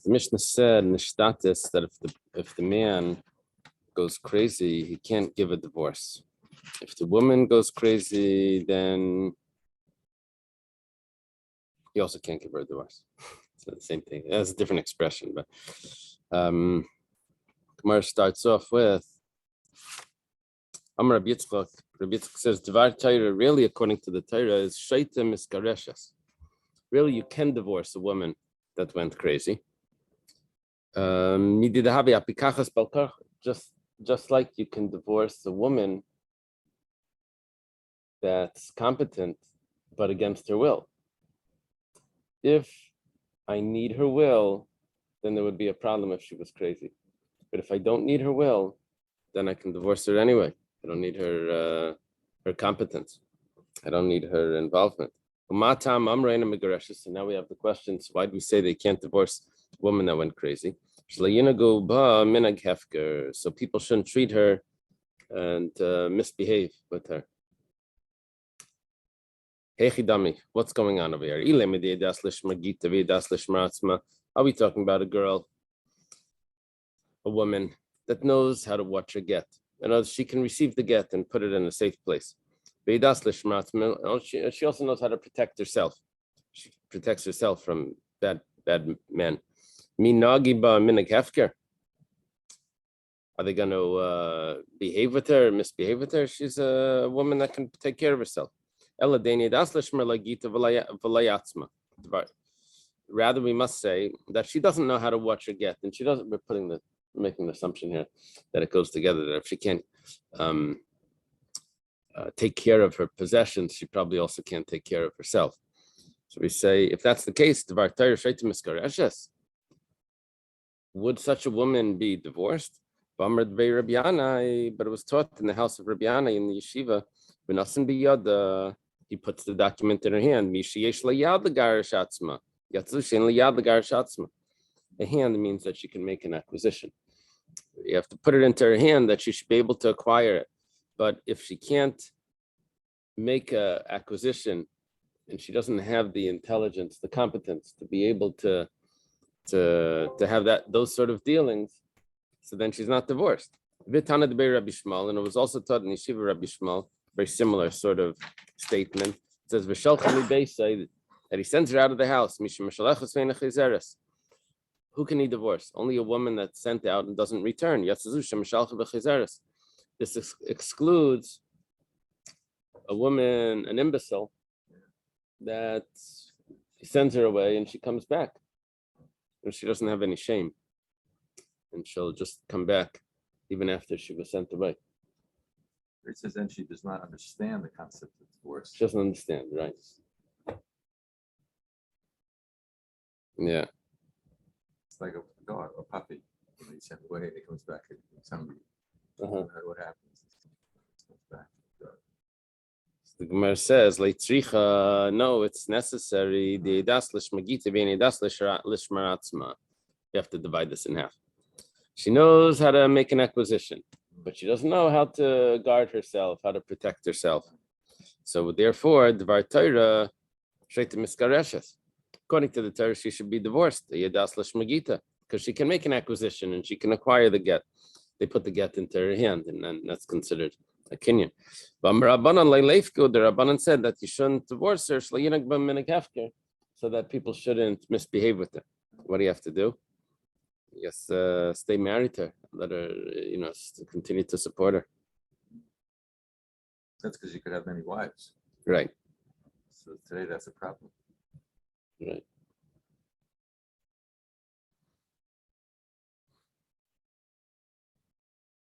The Mishnah said in the status that if the man goes crazy, he can't give a divorce. If the woman goes crazy, then he also can't give her a divorce. It's the same thing. That's a different expression, but Gemara starts off with Amar Rabbi Yitzchak. Rabbi Yitzchak says, Devar Torah, really, according to the Torah, is Shaita Miskareshes. Really, you can divorce a woman that went crazy. Just like you can divorce a woman that's competent, but against her will. If I need her will, then there would be a problem if she was crazy. But if I don't need her will, then I can divorce her anyway. I don't need her competence. I don't need her involvement. So now we have the questions. Why do we say they can't divorce a woman that went crazy? So people shouldn't treat her and misbehave with her. Hey Chidami, what's going on over here? Are we talking about a girl, a woman that knows how to watch her get? In other words, she can receive the get and put it in a safe place. She also knows how to protect herself. She protects herself from bad men. Are they going to behave with her, misbehave with her? She's a woman that can take care of herself. Rather, we must say that she doesn't know how to watch her get, and she doesn't. We're making an assumption here that it goes together. That if she can't take care of her possessions, she probably also can't take care of herself. So we say, if that's the case, would such a woman be divorced? But it was taught in the house of Rabbi Yana in the yeshiva. He puts the document in her hand. A hand means that she can make an acquisition. You have to put it into her hand that she should be able to acquire it. But if she can't make an acquisition and she doesn't have the intelligence, the competence to be able to have those sort of dealings, so then she's not divorced. And it was also taught in Yeshiva Rabbi Shmuel, very similar sort of statement. It says that he sends her out of the house. Who can he divorce? Only a woman that's sent out and doesn't return. This excludes a woman, an imbecile, that he sends her away and she comes back. And she doesn't have any shame. And she'll just come back even after she was sent away. It says then she does not understand the concept of divorce. She doesn't understand, right? Yeah. It's like a dog, a puppy. When you send away and he comes back and he's hungry. What happens? He comes back. The Gemara says, no, it's necessary. You have to divide this in half. She knows how to make an acquisition, but she doesn't know how to guard herself, how to protect herself. So therefore, Dvar Torah, according to the Torah, she should be divorced, because she can make an acquisition and she can acquire the get. They put the get into her hand, and then that's considered a kinyan. But the Rabbanan said that you shouldn't divorce her, so that people shouldn't misbehave with her. What do you have to do? Yes, stay married to her. Let her, continue to support her. That's because you could have many wives. Right. So today that's a problem. Right.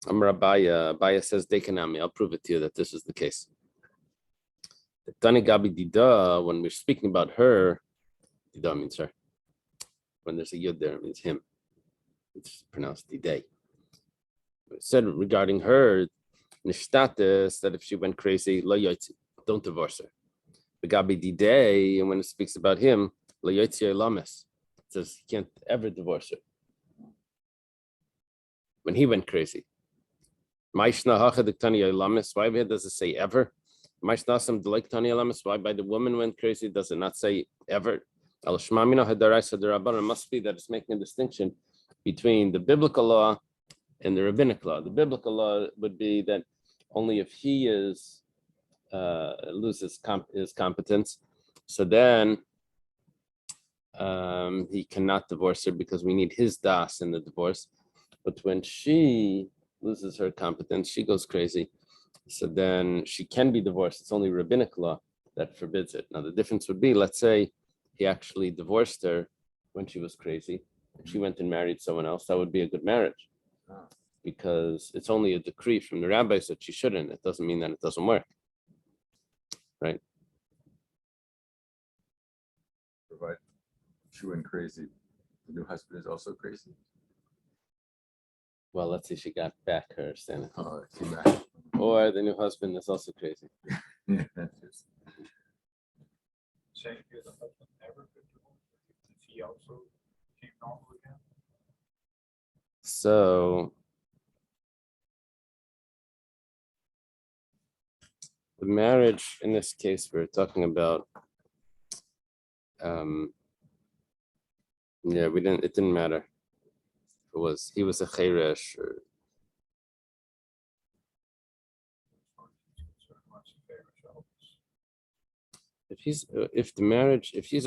Amar Abaya says, Dekanami, I'll prove it to you that this is the case. The Tani Gabi Dida, when we're speaking about her, Dida means her. When there's a yud there, it means him. It's pronounced Didei. It said regarding her, Nishtatis, that if she went crazy, Lo Yotzi, don't divorce her. The Gabi Didei, and when it speaks about him, Lo Yotzi Lames, it says you can't ever divorce her. When he went crazy. Why does it say ever? Why by the woman went crazy does it not say ever? Al Shmamina Hadaraisa Darabanan must be that it's making a distinction between the biblical law and the rabbinic law. The biblical law would be that only if he loses his competence, so then he cannot divorce her because we need his das in the divorce. But when she loses her competence, she goes crazy. So then she can be divorced. It's only rabbinic law that forbids it. Now the difference would be, let's say he actually divorced her when she was crazy and she went and married someone else. That would be a good marriage because it's only a decree from the rabbis that she shouldn't. It doesn't mean that it doesn't work, right? Provide she went crazy. The new husband is also crazy. Well, let's see, she got back her standard. Oh, she back. Or the new husband is also crazy. Yeah, that's just. Saying here the husband never could divorce, if he also came normal again. So the marriage in this case we're talking about, yeah, it didn't matter. He was a chayresh or if he's a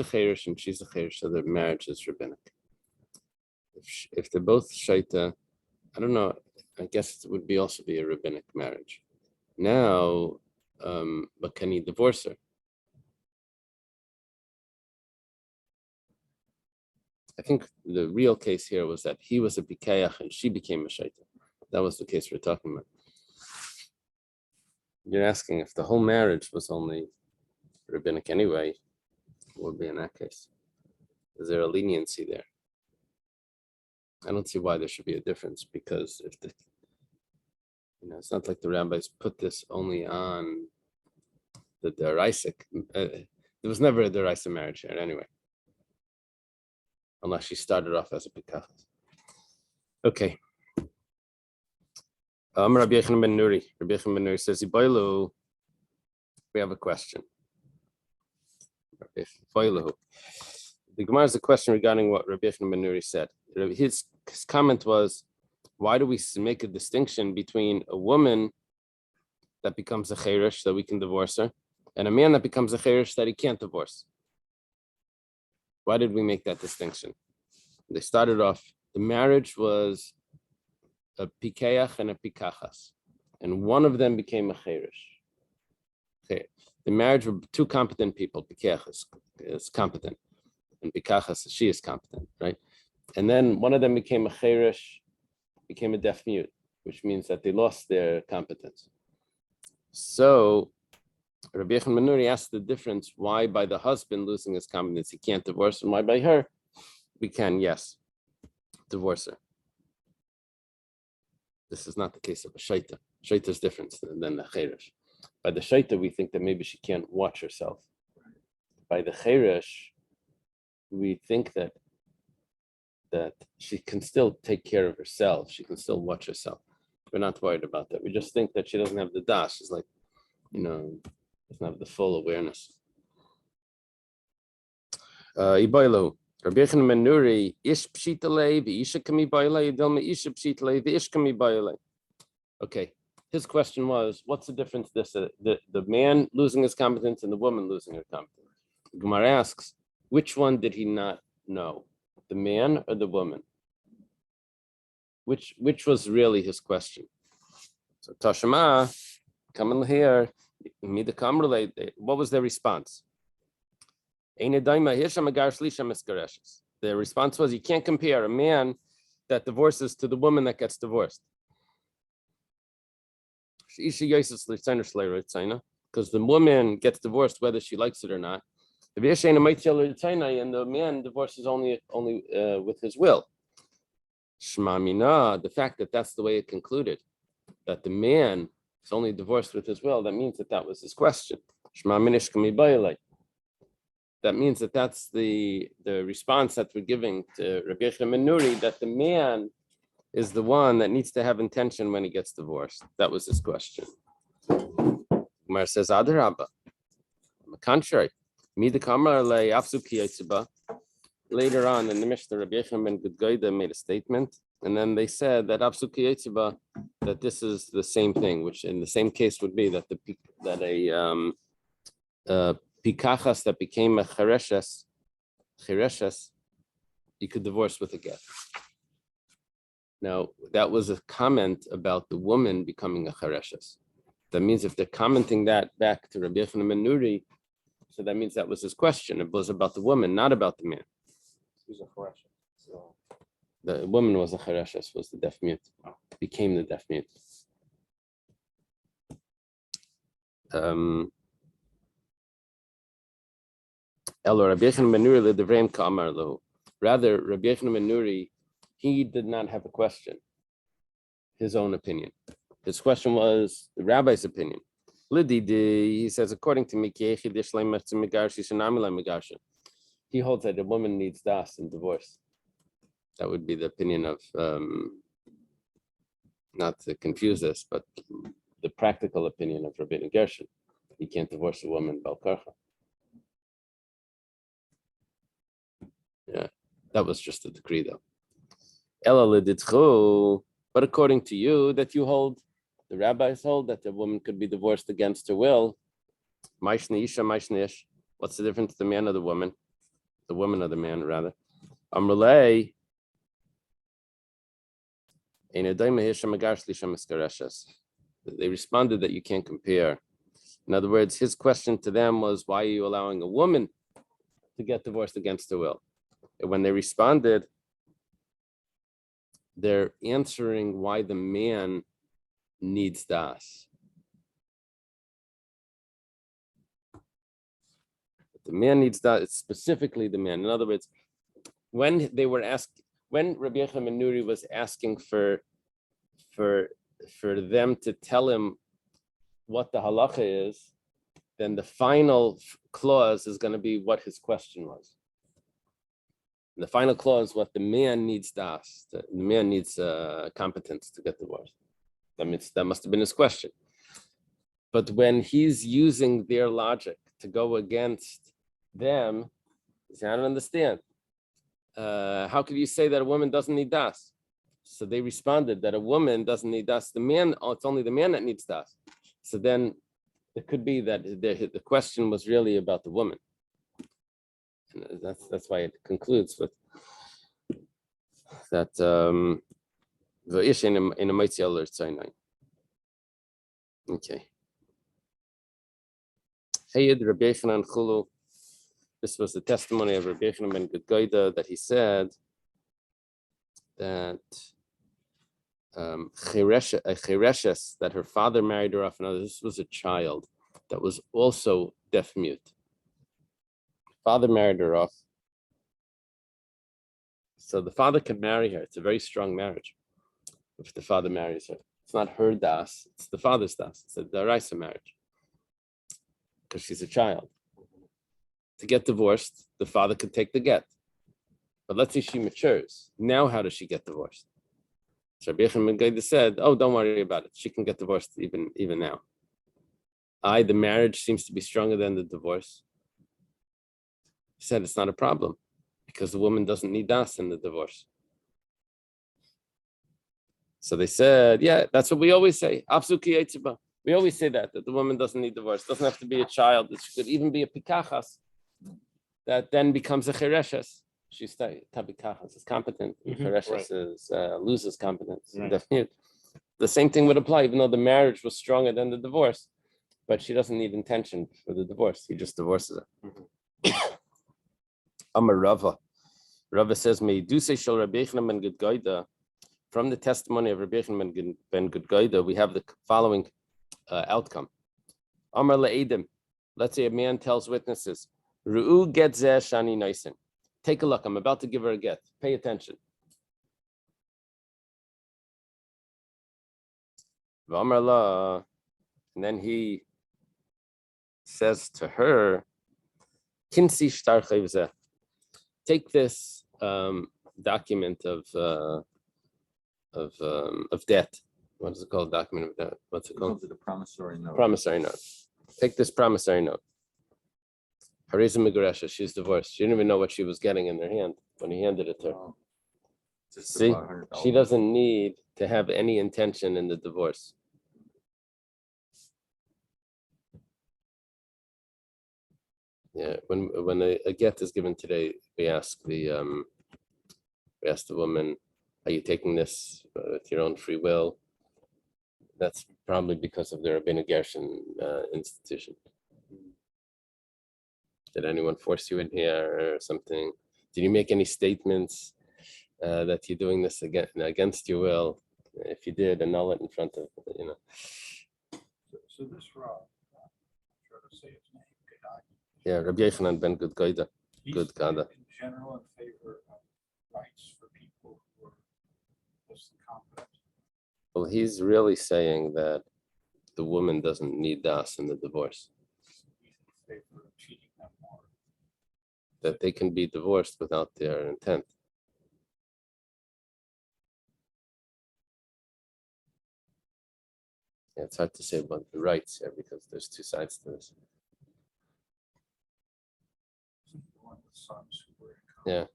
chayresh and she's a chayresh, so the marriage is rabbinic. If they're both shaita, I don't know. I guess it would also be a rabbinic marriage. Now, but can he divorce her? I think the real case here was that he was a pikayach and she became a shaita. That was the case we're talking about. You're asking if the whole marriage was only rabbinic anyway, what would be in that case? Is there a leniency there? I don't see why there should be a difference because if it's not like the rabbis put this only on the deraisa. There was never a deraisa marriage here anyway, unless she started off as a pikach. Okay. Rabbi Yochanan ben Nuri. Rabbi Yochanan ben Nuri says, we have a question. The Gemara has a question regarding what Rabbi Yochanan ben Nuri said. His comment was, why do we make a distinction between a woman that becomes a chayrish that we can divorce her and a man that becomes a chayrish that he can't divorce? Why did we make that distinction? They started off, the marriage was a pikeach and a pikachas, and one of them became a chayrish. Okay. The marriage were two competent people. Pikeach is competent, and pikachas, she is competent, right? And then one of them became a chayrish, became a deaf mute, which means that they lost their competence. So Rabbi Yochanan ben Nuri asked the difference, why by the husband losing his competence he can't divorce, and why by her we can, yes, divorce her. This is not the case of a shaita. Shaita is different than the chayrish. By the shaita, we think that maybe she can't watch herself. By the chayrish, we think that she can still take care of herself. She can still watch herself. We're not worried about that. We just think that she doesn't have the das. She's like, doesn't have the full awareness. Ibaylo. Rabbi Yochanan ben Nuri, ish pshitale, v'isha kami bayle, dilma isha pshitale, v'ish kami bayle. Okay, his question was, what's the difference? The man losing his competence and the woman losing her competence. Gemara asks, which one did he not know, the man or the woman? Which was really his question? So Tashema, come in here, what was their response? The response was, you can't compare a man that divorces to the woman that gets divorced. Because the woman gets divorced whether she likes it or not. And the man divorces only with his will. The fact that that's the way it concluded, that the man is only divorced with his will, that means that was his question. That means that's the response that we're giving to Rabbi Yochanan ben Nuri, that the man is the one that needs to have intention when he gets divorced. That was his question. Gemara says, Adarabba. On the contrary, Later on in the Mishnah, Rabbi Yochanan ben Gudgoida made a statement, and then they said that Apsuki Yetziba, that this is the same thing, which in the same case would be that a pikachas that became a chereshes, you could divorce with a get. Now, that was a comment about the woman becoming a chereshes. That means if they're commenting that back to Rabbi Yochanan ben Nuri, so that means that was his question. It was about the woman, not about the man. Who's a correction? So The woman was a chereshes, was the deaf mute, became the deaf mute. Rather, Rabbi Yochanan ben Nuri, he did not have a question, his own opinion. His question was the rabbi's opinion. He says, according to me, he holds that a woman needs das in divorce. That would be the opinion of, not to confuse this, but the practical opinion of Rabbeinu Gershon. You can't divorce a woman bal karcha. Yeah, that was just a decree, though. But according to you, that you hold, the rabbis hold that the woman could be divorced against her will. What's the difference, the man or the woman? The woman or the man, rather. Amrulay. They responded that you can't compare. In other words, his question to them was, why are you allowing a woman to get divorced against her will? And when they responded, they're answering why the man needs das. The man needs that. It's specifically the man. In other words, when they were asked, when Rabbi Yochanan ben Nuri was asking for them to tell him what the halacha is, then the final clause is going to be what his question was. And the final clause, what the man needs das. The man needs competence to get divorced. That must have been his question. But when he's using their logic to go against them, he said, I don't understand. How could you say that a woman doesn't need das? So they responded that a woman doesn't need das. The man, it's only the man that needs das. So then it could be that the question was really about the woman. And that's why it concludes with that v'ish in a mitzvah l'rtzaynai. Okay. Hayed Rabbi Yochanan Chulu. This was the testimony of Rabbi Yochanan ben Gudgoida that he said that Chereshes, that her father married her off. Now, this was a child that was also deaf mute. Father married her off. So the father can marry her. It's a very strong marriage if the father marries her. It's not her das, it's the father's das. It's a daraisa marriage because she's a child. To get divorced, the father could take the get. But let's say she matures. Now, how does she get divorced? So Rabbi Yochanan ben Gudgoida said, oh, don't worry about it. She can get divorced even now. The marriage seems to be stronger than the divorce. He said it's not a problem because the woman doesn't need das in the divorce. So they said, yeah, that's what we always say. Apsuki Yetziba. We always say that the woman doesn't need divorce. It doesn't have to be a child. It could even be a pikachas that then becomes a chereshes. She's tabikachas is competent. Chereshes is loses competence. Right. The same thing would apply, even though the marriage was stronger than the divorce, but she doesn't need intention for the divorce. He just divorces her. Amar Rava. Rava says, "Me do say shel Rabbi Yochanan ben Gudgoida." From the testimony of Rabbi Yochanan ben Gudgoida, we have the following outcome. Amar le'edim. Let's say a man tells witnesses, "Ru'u get zeh shani noisen." Take a look. I'm about to give her a get. Pay attention. V'amar la, and then he says to her, "Kinsi shtar chayvzeh." Take this document of debt. What is it called? Document of debt. What's it called? The promissory note. Promissory note. Take this promissory note. Hareza Megaresha, she's divorced. She didn't even know what she was getting in her hand when he handed it to her. Oh, just See, about $100. she doesn't need to have any intention in the divorce. Yeah, when a get is given today, we ask the woman, "Are you taking this with your own free will?" That's probably because of the Rabbinic Gershon institution. Did anyone force you in here or something? Did you make any statements that you're doing this against your will? If you did, annul it in front of. So this Rav, I'm trying to say his name, Gadagi. Yeah, Rabbi Yochanan ben Gudgoida. He's Good Gada. in general in favor of rights for people who are less than competent. Well, he's really saying that the woman doesn't need das in the divorce. He's in favor of treating them more. That they can be divorced without their intent. Yeah, it's hard to say about the rights here because there's two sides to this. The one with sons who were in Yeah. common.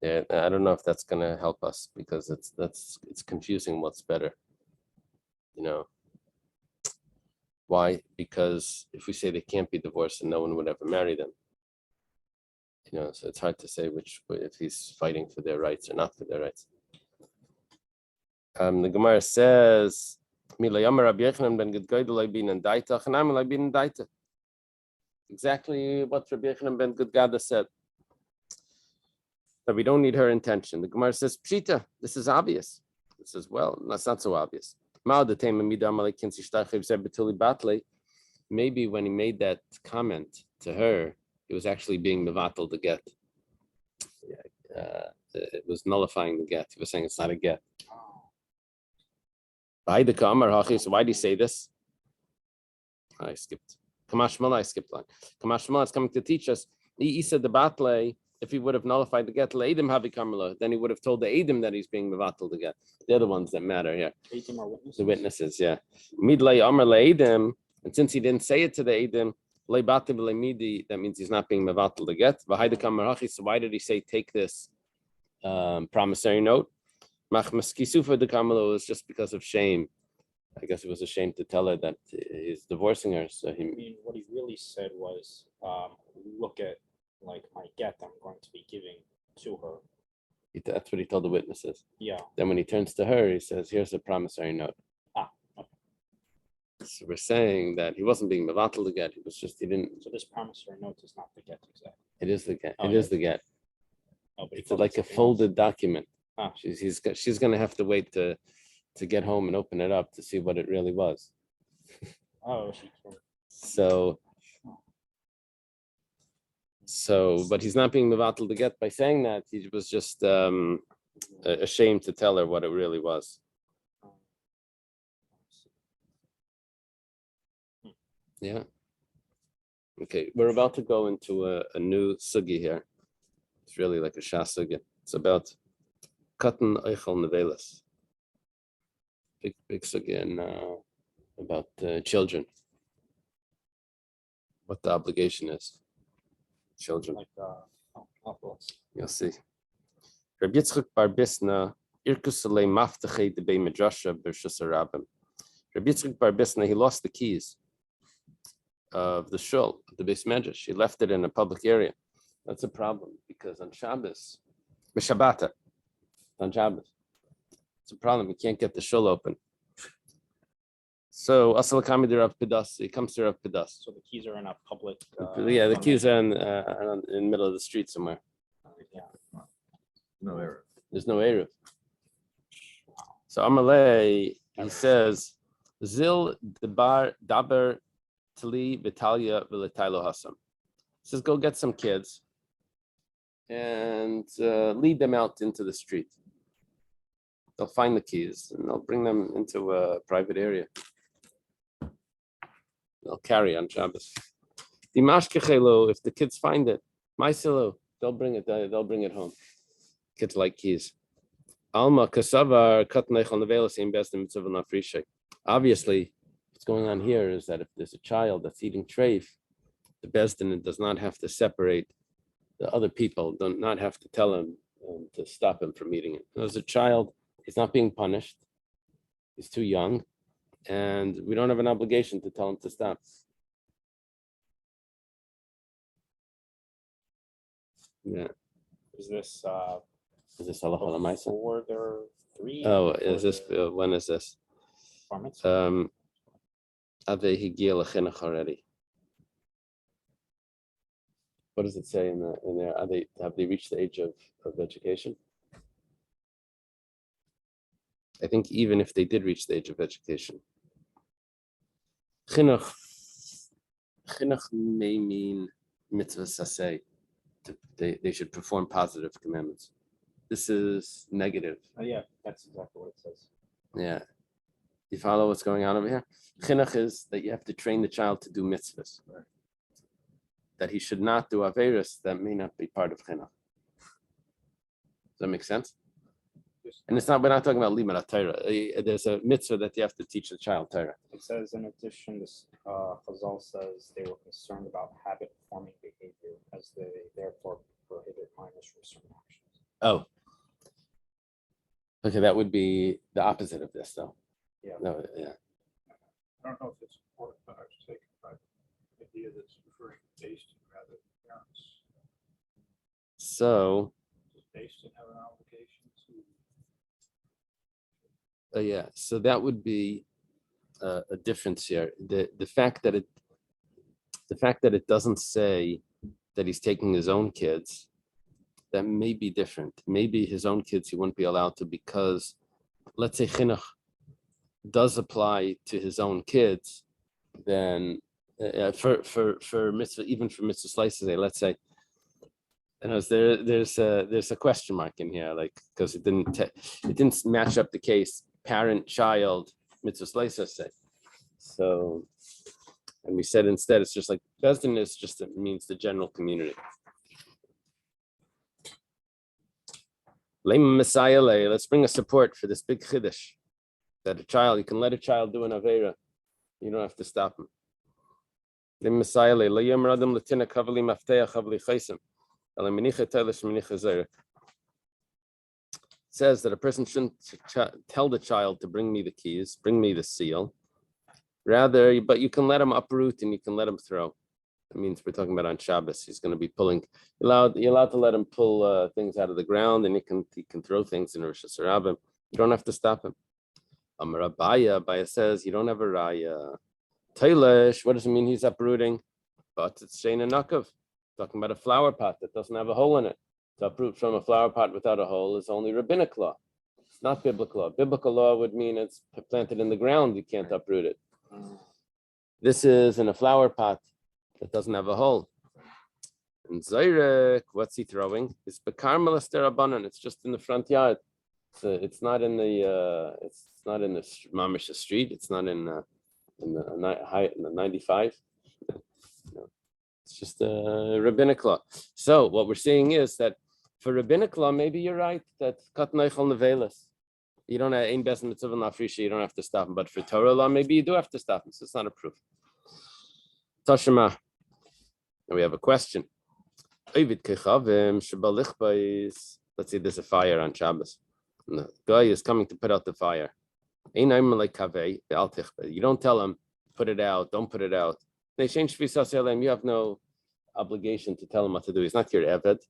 Yeah, I don't know if that's gonna help us because it's confusing what's better. You know. Why? Because if we say they can't be divorced and no one would ever marry them. You know, so it's hard to say if he's fighting for their rights or not for their rights. The Gemara says, exactly what Rabbi Yochanan ben Gudgada said. That we don't need her intention. The Gemara says, Pshita, this is obvious. It says, well, that's not so obvious. Maybe when he made that comment to her, it was actually being mevatel the get. It was nullifying the get. He was saying it's not a get. So why do you say this? I skipped. Kamashmala, I skipped line. Kamashmala is coming to teach us. Isa the batle, if he would have nullified the get, Eidim havi kamala, then he would have told the Eidim that he's being mevatel the get. They're the ones that matter here. Eidim are witnesses. The witnesses, yeah. Midlay amar le'edim, and since he didn't say it to the Eidim, le'batim le'midi, that means he's not being mevatel the get. V'haida kamarachi, so why did he say take this promissory note? Machmas kisufa de kamalo is just because of shame. I guess it was a shame to tell her that he's divorcing her. So I mean, what he really said was, look at like my get I'm going to be giving to her. That's what he told the witnesses. Yeah. Then when he turns to her, he says, here's a promissory note. Okay. So we're saying that he wasn't being mevatel the get. He was just, he didn't. So this promissory note is not the get exactly. It is the get. Oh, It yeah. is the get. Oh, but he It's called like it a something folded document. Ah. She's going to have to wait to get home and open it up to see what it really was. else. Oh, she can. So, but he's not being mevatel the get by saying that. He was just ashamed to tell her what it really was. Yeah. Okay, we're about to go into a new sugi here. It's really like a shas sugi. It's about katan eichel nevelas. Big sugi and about children. What the obligation is. Children. Like apples. You'll see. Rabbi Yitzchak bar Bisna, irkusalei maftachei de bei midrasha b'rshus harabim. Rabbi Yitzchak bar Bisna, he lost the keys of the shul, the beis medrash. He left it in a public area. That's a problem because on Shabbos, b'Shabbata, on Shabbos, it's a problem. You can't get the shul open. So Asal Kamid Rav Pidas, he comes to Rav Pidas. So the keys are in a public. Yeah, the keys are in the middle of the street somewhere. Yeah. No error. There's no eruv. So Amalei, he says, Zil debar daber tali vitalia v'letailo hasam. He says, go get some kids and lead them out into the street. They'll find the keys and they'll bring them into a private area. They'll carry on Shabbos. Dimashkechelo, if the kids find it, Maisilo, they'll bring it home. Kids like keys. Alma kasavar katneichal nevelas im best in mitzvah nafrishay. Obviously, what's going on here is that if there's a child that's eating treif, the Bezdin does not have to separate the other people, do not have to tell him to stop him from eating it. As a child, he's not being punished. He's too young, and we don't have an obligation to tell him to stop. Yeah. Is this Is this halacha l'maisa? before they're 3? Oh, before is this the when is this? bar mitzvah? Ave higia l'chinuch already. What does it say in there? Have they reached the age of education? I think even if they did reach the age of education, chinuch may mean mitzvah saseh. They should perform positive commandments. This is negative. Oh, yeah, that's exactly what it says. Yeah. You follow what's going on over here? Chinuch is that you have to train the child to do mitzvahs. Right. That he should not do averis that may not be part of chinuch. Does that make sense? And we're not talking about limud Torah. There's a mitzvah that you have to teach the child Torah. It says, in addition, this Chazal says they were concerned about habit-forming behavior, as they therefore prohibit minors from certain actions. Oh. Okay, that would be the opposite of this, though. Yeah. No, yeah. I don't know if it's important, but I was taken by the idea that's referring to Basin rather than parents. So, Does Basin have an obligation to? yeah, so that would be a difference here. The fact that it doesn't say that he's taking his own kids, that may be different. Maybe his own kids he wouldn't be allowed to, because let's say chinuch does apply to his own kids, then for mitzvah, even for mitzvah slices, let's say, and as there's a question mark in here, like, because it didn't match up the case parent child mitzvah slices say. So, and we said instead it's just like Bezdin is just, it means the general community. Let's bring a support for this big chiddush that you can let a child do an avera. You don't have to stop him. It says that a person shouldn't tell the child to bring me the keys, bring me the seal. Rather, but you can let him uproot and you can let him throw. That means we're talking about on Shabbos. He's going to be pulling. You're allowed to let him pull things out of the ground, and he can throw things in Rosh Hashanah. You don't have to stop him. Amar Abaya says you don't have a raya. Tailish, what does it mean he's uprooting? But it's Shane and Nakav. Talking about a flower pot that doesn't have a hole in it. To uproot from a flower pot without a hole is only rabbinic law. It's not biblical law. Biblical law would mean it's planted in the ground. You can't uproot it. This is in a flower pot that doesn't have a hole. And Zayrek, what's he throwing? It's bekarmelas derabanan. It's just in the front yard. So it's not in the Mamish street. It's not in the 95. No. It's just a rabbinic law. So what we're seeing is that for rabbinic law, maybe you're right that katneichal nevelas. You don't have ein best mitzvah nafrisha. You don't have to stop him. But for Torah law, maybe you do have to stop him. So it's not a proof. Tashema. Now we have a question. Let's say there's a fire on Shabbos. And the guy is coming to put out the fire. You don't tell him, put it out, don't put it out. You have no obligation to tell him what to do. He's not your eved.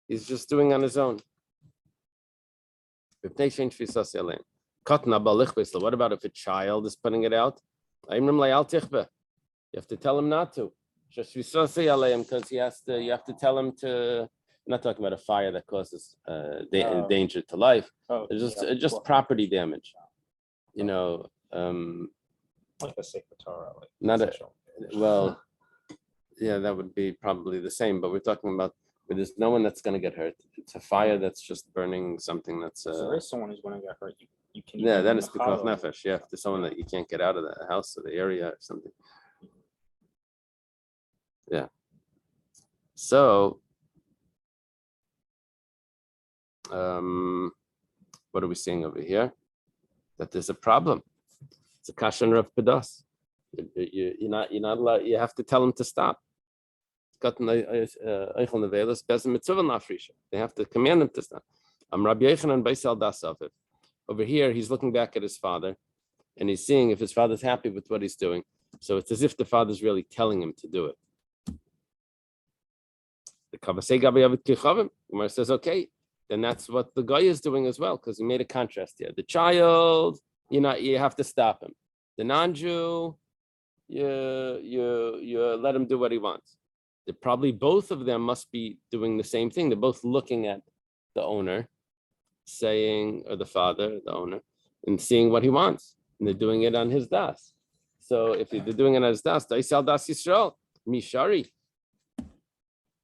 He's just doing on his own. What about if a child is putting it out? You have to tell him not to. Because you have to tell him to. I'm not talking about a fire that causes danger to life. It's just property damage. You know, like a sacred Torah. Like not a essential. well, yeah, that would be probably the same. But we're talking about where there's no one that's going to get hurt. It's a fire that's just burning something that's. So there is someone who's going to get hurt. You can. Yeah, then it's pikuach nefesh. Yeah, if there's someone that you can't get out of the house or the area or something. Yeah. So, What are we seeing over here? That there's a problem. It's a kashan of pedas. You're not allowed. You have to tell him to stop. They have to command him to stop. Rabbi Yochanan Beisal Dasav. Over here, he's looking back at his father, and he's seeing if his father's happy with what he's doing. So it's as if the father's really telling him to do it. The Kavasei Gabayavit Kichavim, Gemara says, okay, then that's what the guy is doing as well, because he made a contrast here. The child, you have to stop him. The non-Jew, you let him do what he wants. Probably both of them must be doing the same thing. They're both looking at the owner, saying, or the father, the owner, and seeing what he wants. And they're doing it on his das. So if they're doing it on his das, Daisal Das Yisrael, Mishari.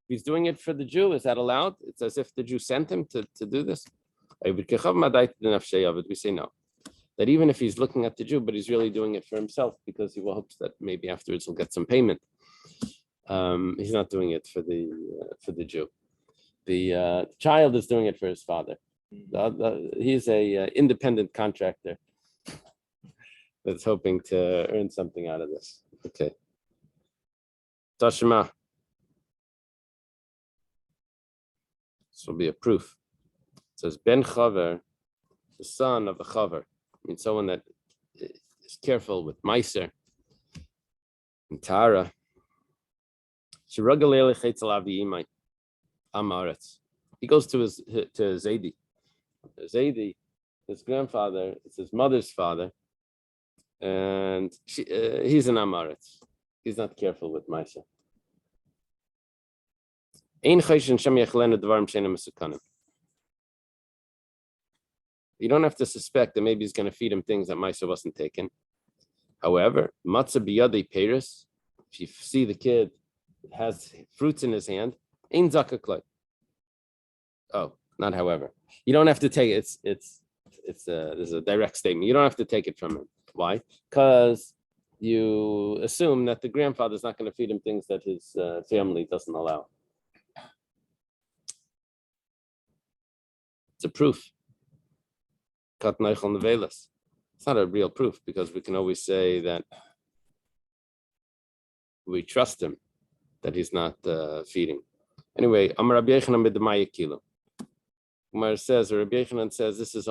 He's doing it for the Jew. Is that allowed? It's as if the Jew sent him to do this. We say no. That even if he's looking at the Jew, but he's really doing it for himself because he hopes that maybe afterwards he'll get some payment. He's not doing it for the Jew. The child is doing it for his father. He's a independent contractor that's hoping to earn something out of this. Okay. Tashma. This will be a proof. It says Ben Chaver, the son of a Chaver. I mean, someone that is careful with Meiser and Tara. He goes to Zaidi. Zaidi, his grandfather, it's his mother's father, and he's an Amaretz. He's not careful with Meiser. You don't have to suspect that maybe he's going to feed him things that Meiser wasn't taken. However, matzah biyadei peiros, if you see the kid has fruits in his hand, ein zakaklai. Oh, not however. You don't have to take it. There's a direct statement. You don't have to take it from him. Why? Because you assume that the grandfather's not going to feed him things that his family doesn't allow. It's a proof. It's not a real proof because we can always say that we trust him that he's not feeding. Anyway, Amar Rabbi Yochanan b'demaya kilo. Umar says, or Rabbi Yochanan says, this is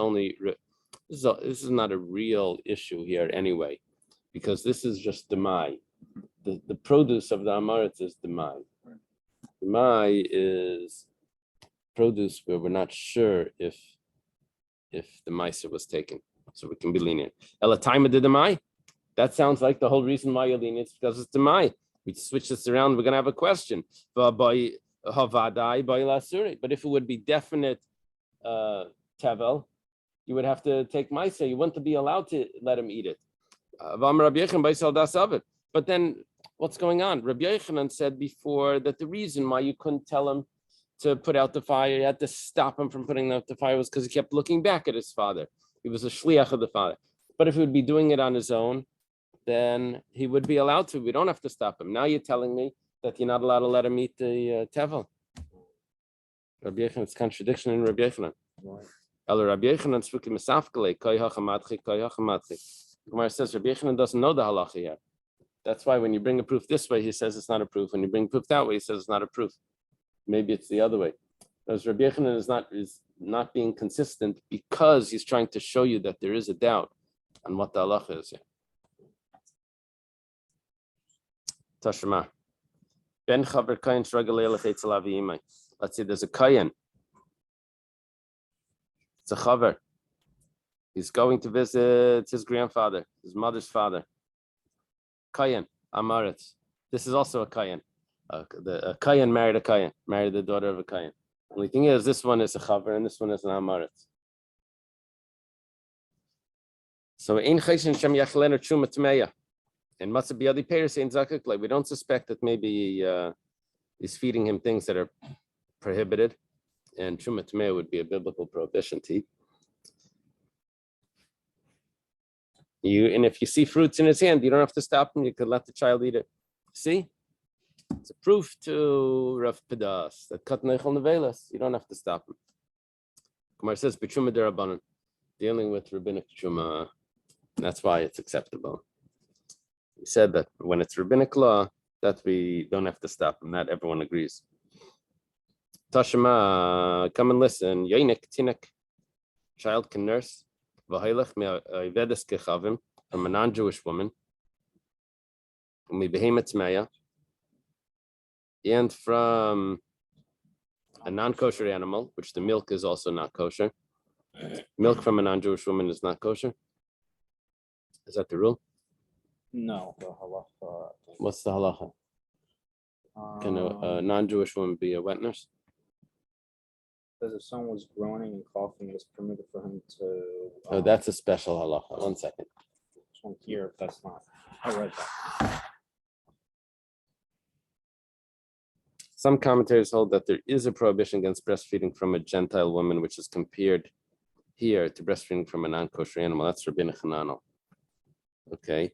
not a real issue here anyway, because this is just demai. The produce of the Amaretz is demai. Demai is produce where we're not sure if the Meiser was taken, so we can be lenient. Ela time of the demai. That sounds like the whole reason why you're lenient is because it's demai. We switch this around, we're going to have a question. But if it would be definite tevel, you would have to take Meiser. You wouldn't be allowed to let him eat it. But then what's going on? Rabbi Yochanan said before that the reason why you couldn't tell him to put out the fire, you had to stop him from putting out the fire was because he kept looking back at his father. He was a shliach of the father. But if he would be doing it on his own, then he would be allowed to. We don't have to stop him. Now you're telling me that you're not allowed to let him eat the tevel. Rabbi Yochanan, it's contradiction in Rabbi Yochanan. El Rabbi Yochanan speaking misafkele koi hachamatchi. Gemara says Rabbi Yochanan doesn't know the halacha here. That's why when you bring a proof this way, he says it's not a proof. When you bring proof that way, he says it's not a proof. Maybe it's the other way. Because Rabbi Yochanan is not being consistent because he's trying to show you that there is a doubt on what the halacha is here. Tashma. Ben Chaver Kayin Shragalei Lechetz Alavi Imai. Let's say there's a Kayin. It's a Chaver. He's going to visit his grandfather, his mother's father. Kayin, Amaretz. This is also a Kayin. A Kayin married a Kayin, married the daughter of a Kayin. Only thing is, this one is a Chaver and this one is an Amaretz. So, Ein Chayshin Shem Yachlen or Truma Tmeya. And Matzah Biyadi Peiros Ein Zakaklai. We don't suspect that maybe he's feeding him things that are prohibited. And Truma Tmeya would be a biblical prohibition to eat. And if you see fruits in his hand, you don't have to stop him. You could let the child eat it. See? It's a proof to Rav Pedas that kat neichel nevelas. You don't have to stop him. Kumar says, B'truma derabanan. dealing with rabbinic truma. That's why it's acceptable. We said that when it's rabbinic law, that we don't have to stop, and that everyone agrees. Tashma, come and listen. Yoinik tinik, child can nurse. V'hailach me'avedes kechavim, from a non-Jewish woman. U'mibehemet meya, and from a non-kosher animal, which the milk is also not kosher. Milk from a non-Jewish woman is not kosher. Is that the rule? No, the halacha. What's the halacha? Can a non-Jewish woman be a wet nurse? Because if someone was groaning and coughing, it's permitted for him to. Oh, that's a special halacha. 1 second. Just want to hear if that's not. I read that. Some commentators hold that there is a prohibition against breastfeeding from a Gentile woman, which is compared here to breastfeeding from a non-kosher animal. That's Rabbi Hananel. Okay.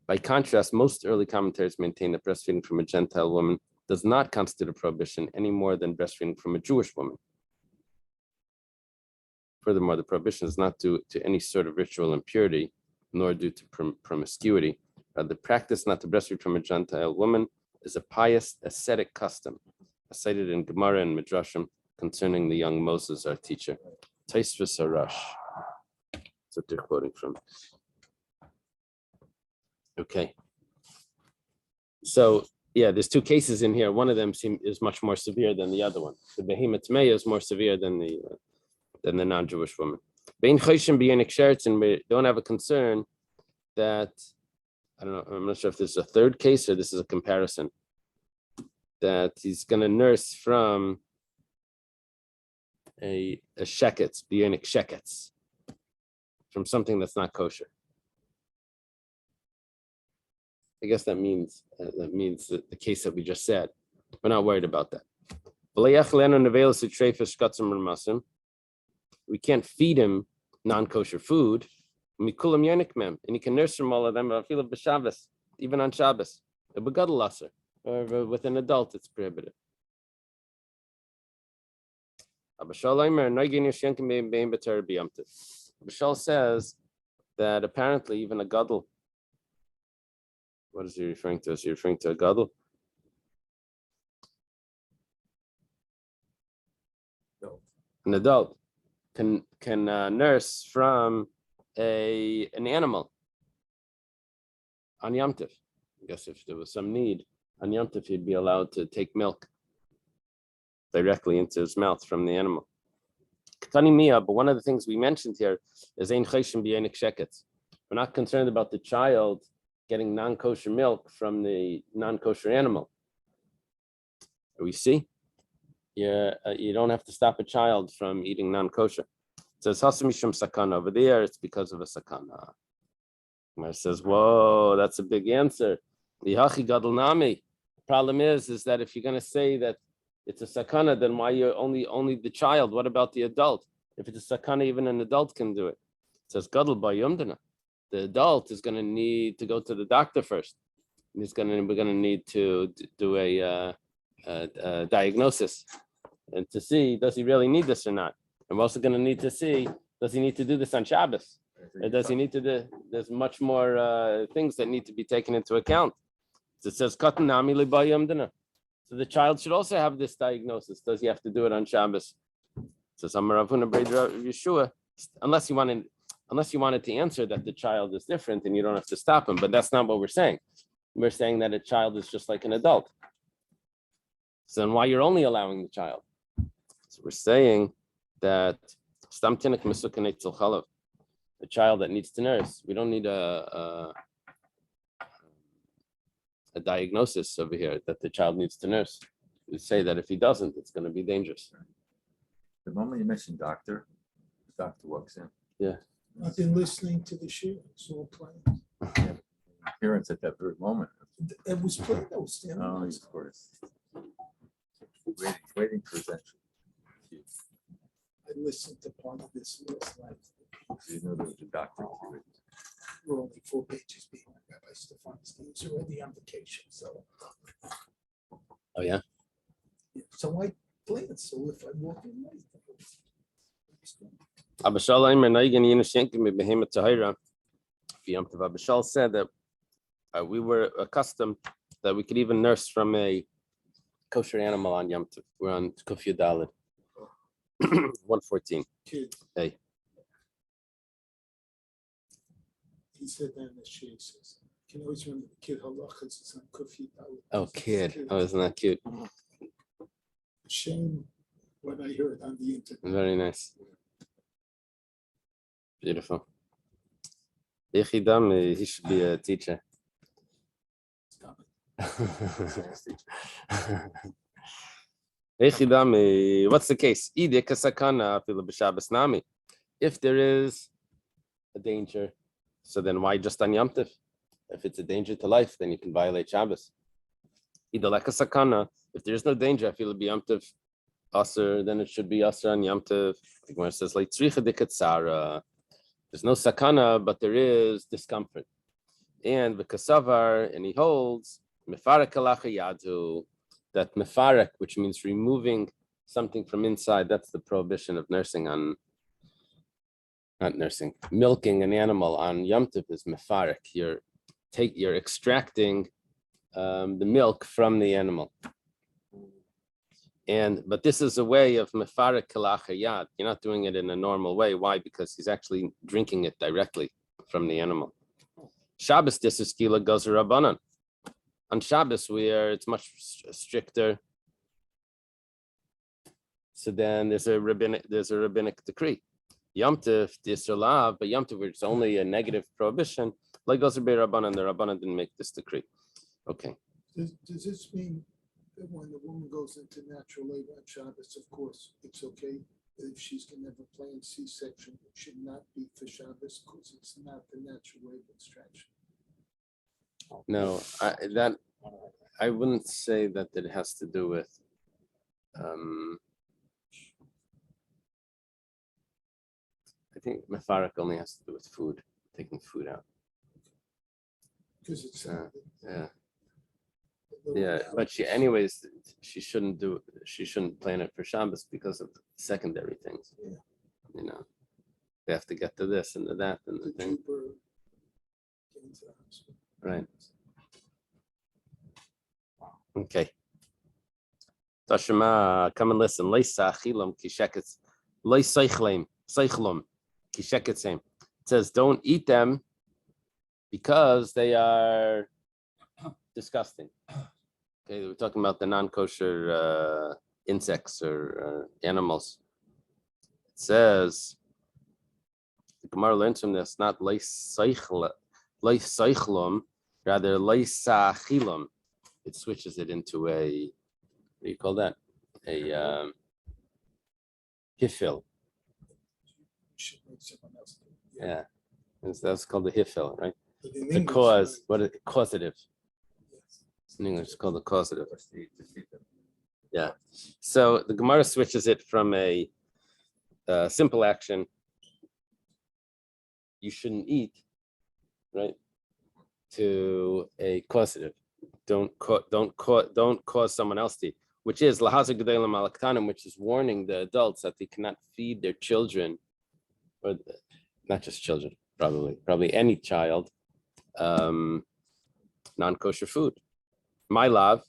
By contrast, most early commentators maintain that breastfeeding from a Gentile woman does not constitute a prohibition any more than breastfeeding from a Jewish woman. Furthermore, the prohibition is not due to any sort of ritual impurity, nor due to promiscuity. The practice not to breastfeed from a Gentile woman is a pious ascetic custom, cited in Gemara and Midrashim concerning the young Moses, our teacher. Taisvus Harash. That's what they're quoting from. Okay. So, yeah, there's two cases in here. One of them is much more severe than the other one. The Behemoth Meya is more severe than the non-Jewish woman. Bein Choshen B'Yenik Sheretz, and we don't have a concern that, I don't know, I'm not sure if this is a third case or this is a comparison, that he's going to nurse from a sheketz, B'Yenik sheketz, from something that's not kosher. I guess that means the case that we just said. We're not worried about that. We can't feed him non-kosher food. And he can nurse from all of them, even on Shabbos. Or with an adult, it's prohibited. Bashal says that apparently even a gadol. What is he referring to? Is he referring to a gadol? No. An adult can nurse from an animal on Yom Tov. I guess if there was some need on Yom Tov, he'd be allowed to take milk directly into his mouth from the animal. But one of the things we mentioned here is ein choshen b'yenik sheketz. We're not concerned about the child getting non-kosher milk from the non-kosher animal. We see, you don't have to stop a child from eating non-kosher. It says hasamishum sakana over there. It's because of a sakana. It says, whoa, that's a big answer. Lihachi gadol nami. Problem is that if you're going to say that it's a sakana, then why you only the child? What about the adult? If it's a sakana, even an adult can do it. It says gadol bayumdana. The adult is going to need to go to the doctor first. We're going to need to do a diagnosis and to see, does he really need this or not? And we're also going to need to see, does he need to do this on Shabbos? Or does he need to do, there's much more things that need to be taken into account. So it says, so the child should also have this diagnosis. Does he have to do it on Shabbos? So Yeshua, unless you wanted to answer that the child is different and you don't have to stop him, but that's not what we're saying. We're saying that a child is just like an adult. So then why you're only allowing the child? So we're saying that a child that needs to nurse, we don't need a diagnosis over here that the child needs to nurse. We say that if he doesn't, it's going to be dangerous. The moment you mention doctor, the doctor walks in. Yeah. I've been listening to the show. It's all playing. Appearance at that very moment. It was playing. I was standing. Oh, next of course. Waiting for his entry. I listened to part of this last night. So you know there was a doctor. We're only 4 pages behind Rabbi Stefan's. He's already on vacation, so. Oh yeah. So I planned. So if I walk in late, Abishal said that we were accustomed that we could even nurse from a kosher animal on Yom Tov. We're on Kuf Yud Daled. 114. Kid, Hey, he said that in the shade says, can always remember the kid halachas is on Kufi. oh kid, oh isn't that cute? Shame when I hear it on the internet. Very nice. Beautiful. Yechidam, he should be a teacher. Stop it. Yechidam, what's the case? If there is a danger, so then why just on Yom Tov? If it's a danger to life, then you can violate Shabbos. If there is no danger, I feel it'll be Yom Tov Aser, then it should be Aser on Yom Tov. The Gemara says, like tzricha dekatsara. There's no sakana, but there is discomfort. And the kasavar, and he holds mefarek halacha yadu, that mefarek, which means removing something from inside. That's the prohibition of nursing on, not nursing, milking an animal on Yom Tov is mefarek. You're extracting the milk from the animal. But this is a way of mefarek halacha yad. You're not doing it in a normal way. Why? Because he's actually drinking it directly from the animal. Shabbos, this is kila gozer rabbanan. On Shabbos, where it's much stricter. So then there's a rabbinic decree. Yom Tov, disalav, but Yom Tov, where it's only a negative prohibition. Like gozer be rabbanan, the rabbanan didn't make this decree. Okay. Does this mean that when the woman goes into natural labor on Shabbos, of course, it's okay if she's going to have a planned C-section, it should not be for Shabbos because it's not the natural labor extraction. No, I wouldn't say that it has to do with. I think mefarek only has to do with food, taking food out. Because it's Yeah, but she shouldn't plan it for Shabbos because of secondary things. Yeah. You know, they have to get to this and to that and the thing. Right. Okay. Tashema, come and listen. Leisa achilam kisheketz, leisaychlem, saychlum kisheketz. It says, don't eat them because they are disgusting. Okay, we're talking about the non-kosher insects or animals. It says, the Gemara learns from this, not leisaychlum, rather leisachilum. It switches it into a, what do you call that? A hifil. Yeah, that's called the hifil, right? The cause, what is it? Causative. In English, it's called the causative. Yeah. So the Gemara switches it from a simple action, you shouldn't eat, right, to a causative. Don't cause someone else to eat, which is lahazer gedolim alaktanim, which is warning the adults that they cannot feed their children, or not just children, probably any child, non-kosher food. My love,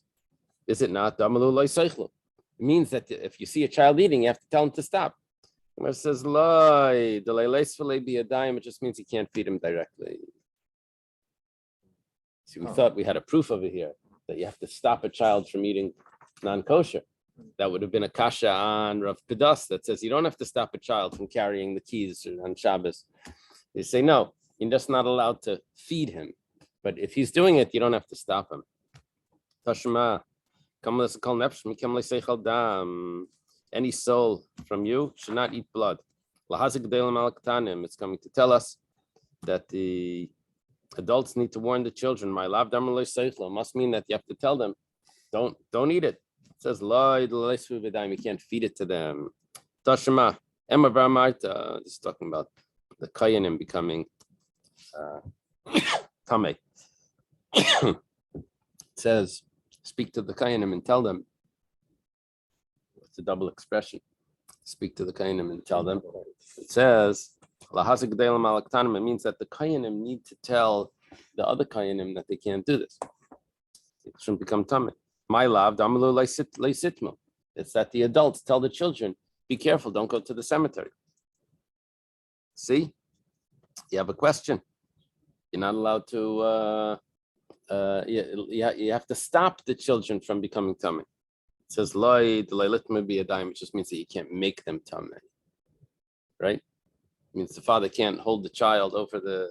is it not? It means that if you see a child eating, you have to tell him to stop. It says, it just means you can't feed him directly. See, we thought we had a proof over here that you have to stop a child from eating non-kosher. That would have been a kasha on Rav Pedas that says you don't have to stop a child from carrying the keys on Shabbos. They say, no, you're just not allowed to feed him. But if he's doing it, you don't have to stop him. Tashma, any soul from you should not eat blood. It's coming to tell us that the adults need to warn the children. My love must mean that you have to tell them, don't eat it. It says you can't feed it to them. Tashma, Emma Barmarta, this is talking about the Kayanim becoming Tameh. It says, speak to the Kayanim and tell them. It's a double expression. Speak to the Kainim and tell them. It says, it means that the Kainim need to tell the other Kainim that they can't do this. It shouldn't become tummy. My love, it's that the adults tell the children, be careful, don't go to the cemetery. See, you have a question. You're not allowed to, you have to stop the children from becoming tummy. It says, be a dime, which just means that you can't make them tummy. Right? It means the father can't hold the child over the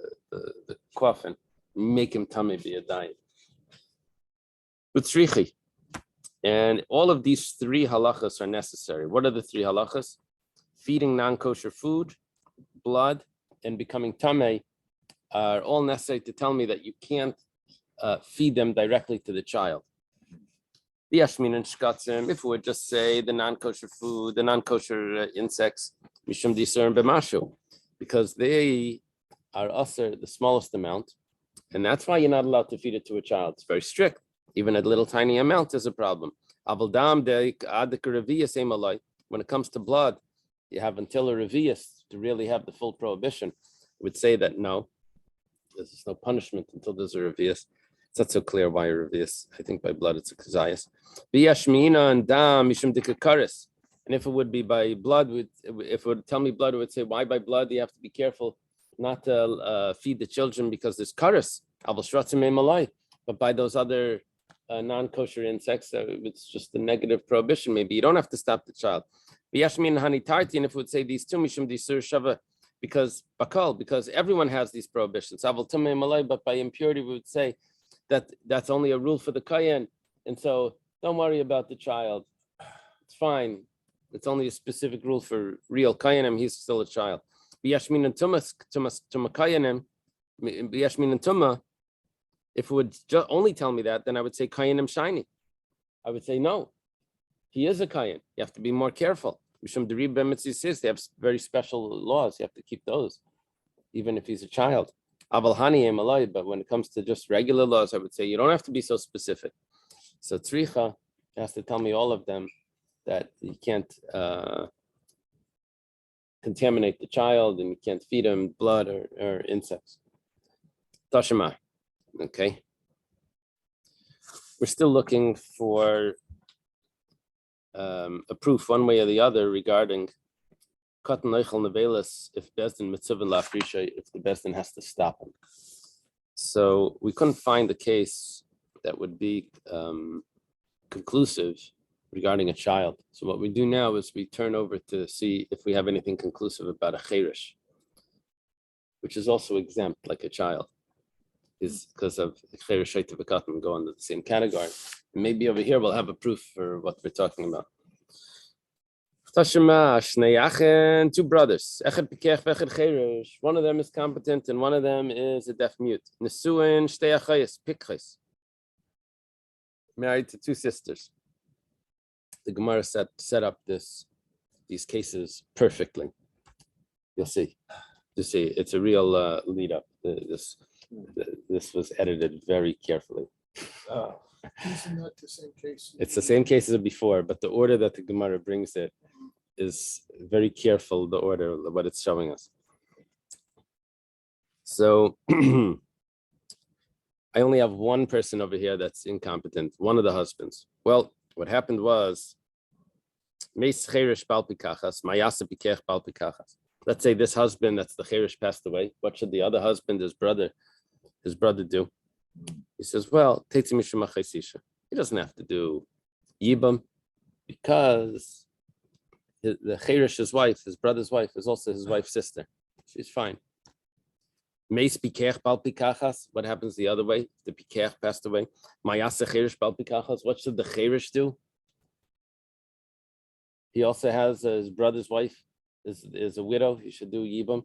coffin, make him tummy be a dime. Utsrichi. And all of these three halachas are necessary. What are the three halachas? Feeding non-kosher food, blood, and becoming tamei are all necessary to tell me that you can't feed them directly to the child. The yashmin and shkatzim, if we would just say the non-kosher food, the non-kosher insects, mishum disur and b'mashu, because they are usher the smallest amount, and that's why you're not allowed to feed it to a child. It's very strict. Even a little tiny amount is a problem. When it comes to blood, you have until a revius to really have the full prohibition. I would say that no, there's no punishment until there's a revius. It's not so clear why a revius. I think by blood it's a kazayas. And dam mishum dikakaris. And if it would be by blood, if it would tell me blood, it would say why by blood you have to be careful not to feed the children because there's karis. But by those other non-kosher insects, it's just a negative prohibition. Maybe you don't have to stop the child. And if it would say these two mishum disur shava, because everyone has these prohibitions. But by impurity, we would say that that's only a rule for the kayan, and so don't worry about the child. It's fine. It's only a specific rule for real kayanim. He's still a child. B'yashmin and tuma kayanim, b'yashmin and tuma. If it would only tell me that, then I would say kayanim shiny. I would say no. He is a kayan. You have to be more careful. They have very special laws. You have to keep those, even if he's a child. But when it comes to just regular laws, I would say you don't have to be so specific. So tzricha has to tell me all of them that you can't contaminate the child and you can't feed him blood or insects. Tashima. Okay. We're still looking for a proof one way or the other regarding katan noichel nevelas if Bezdin mitzvah lafrisha, if the Bezdin has to stop him. So we couldn't find a case that would be conclusive regarding a child. So what we do now is we turn over to see if we have anything conclusive about a cherish, which is also exempt like a child, is because of cherish shaita v'katan go under the same category. And maybe over here we'll have a proof for what we're talking about. Tashema, Shnei two brothers. Echad pikech v'echad cherish. One of them is competent and one of them is a deaf mute. Nesuin shtei achayis pikches. Married to two sisters. The Gemara set up these cases perfectly. You'll see. It's a real lead up. This was edited very carefully. Isn't that the same case? It's the same case as before, but the order that the Gemara brings it is very careful, the order of what it's showing us. So I only have one person over here that's incompetent, one of the husbands. Well, what happened was, let's say this husband, that's the cherish, passed away. What should the other husband, his brother do? He says, well, he doesn't have to do yibam because the cherish's wife, his brother's wife, is also his wife's sister. She's fine. What happens the other way? The pikech passed away. What should the cherish do? He also has his brother's wife is a widow. He should do yibam.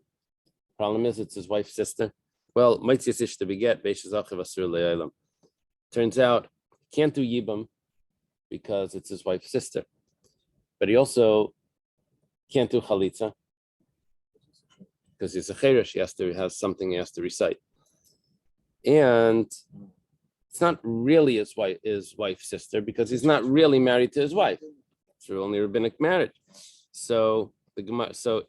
Problem is, it's his wife's sister. Well, turns out he can't do yibam because it's his wife's sister. But he also can't do chalitza because he's a cherish. He has something he has to recite. And it's not really his wife's sister because he's not really married to his wife. It's only rabbinic marriage. So the Gemara, so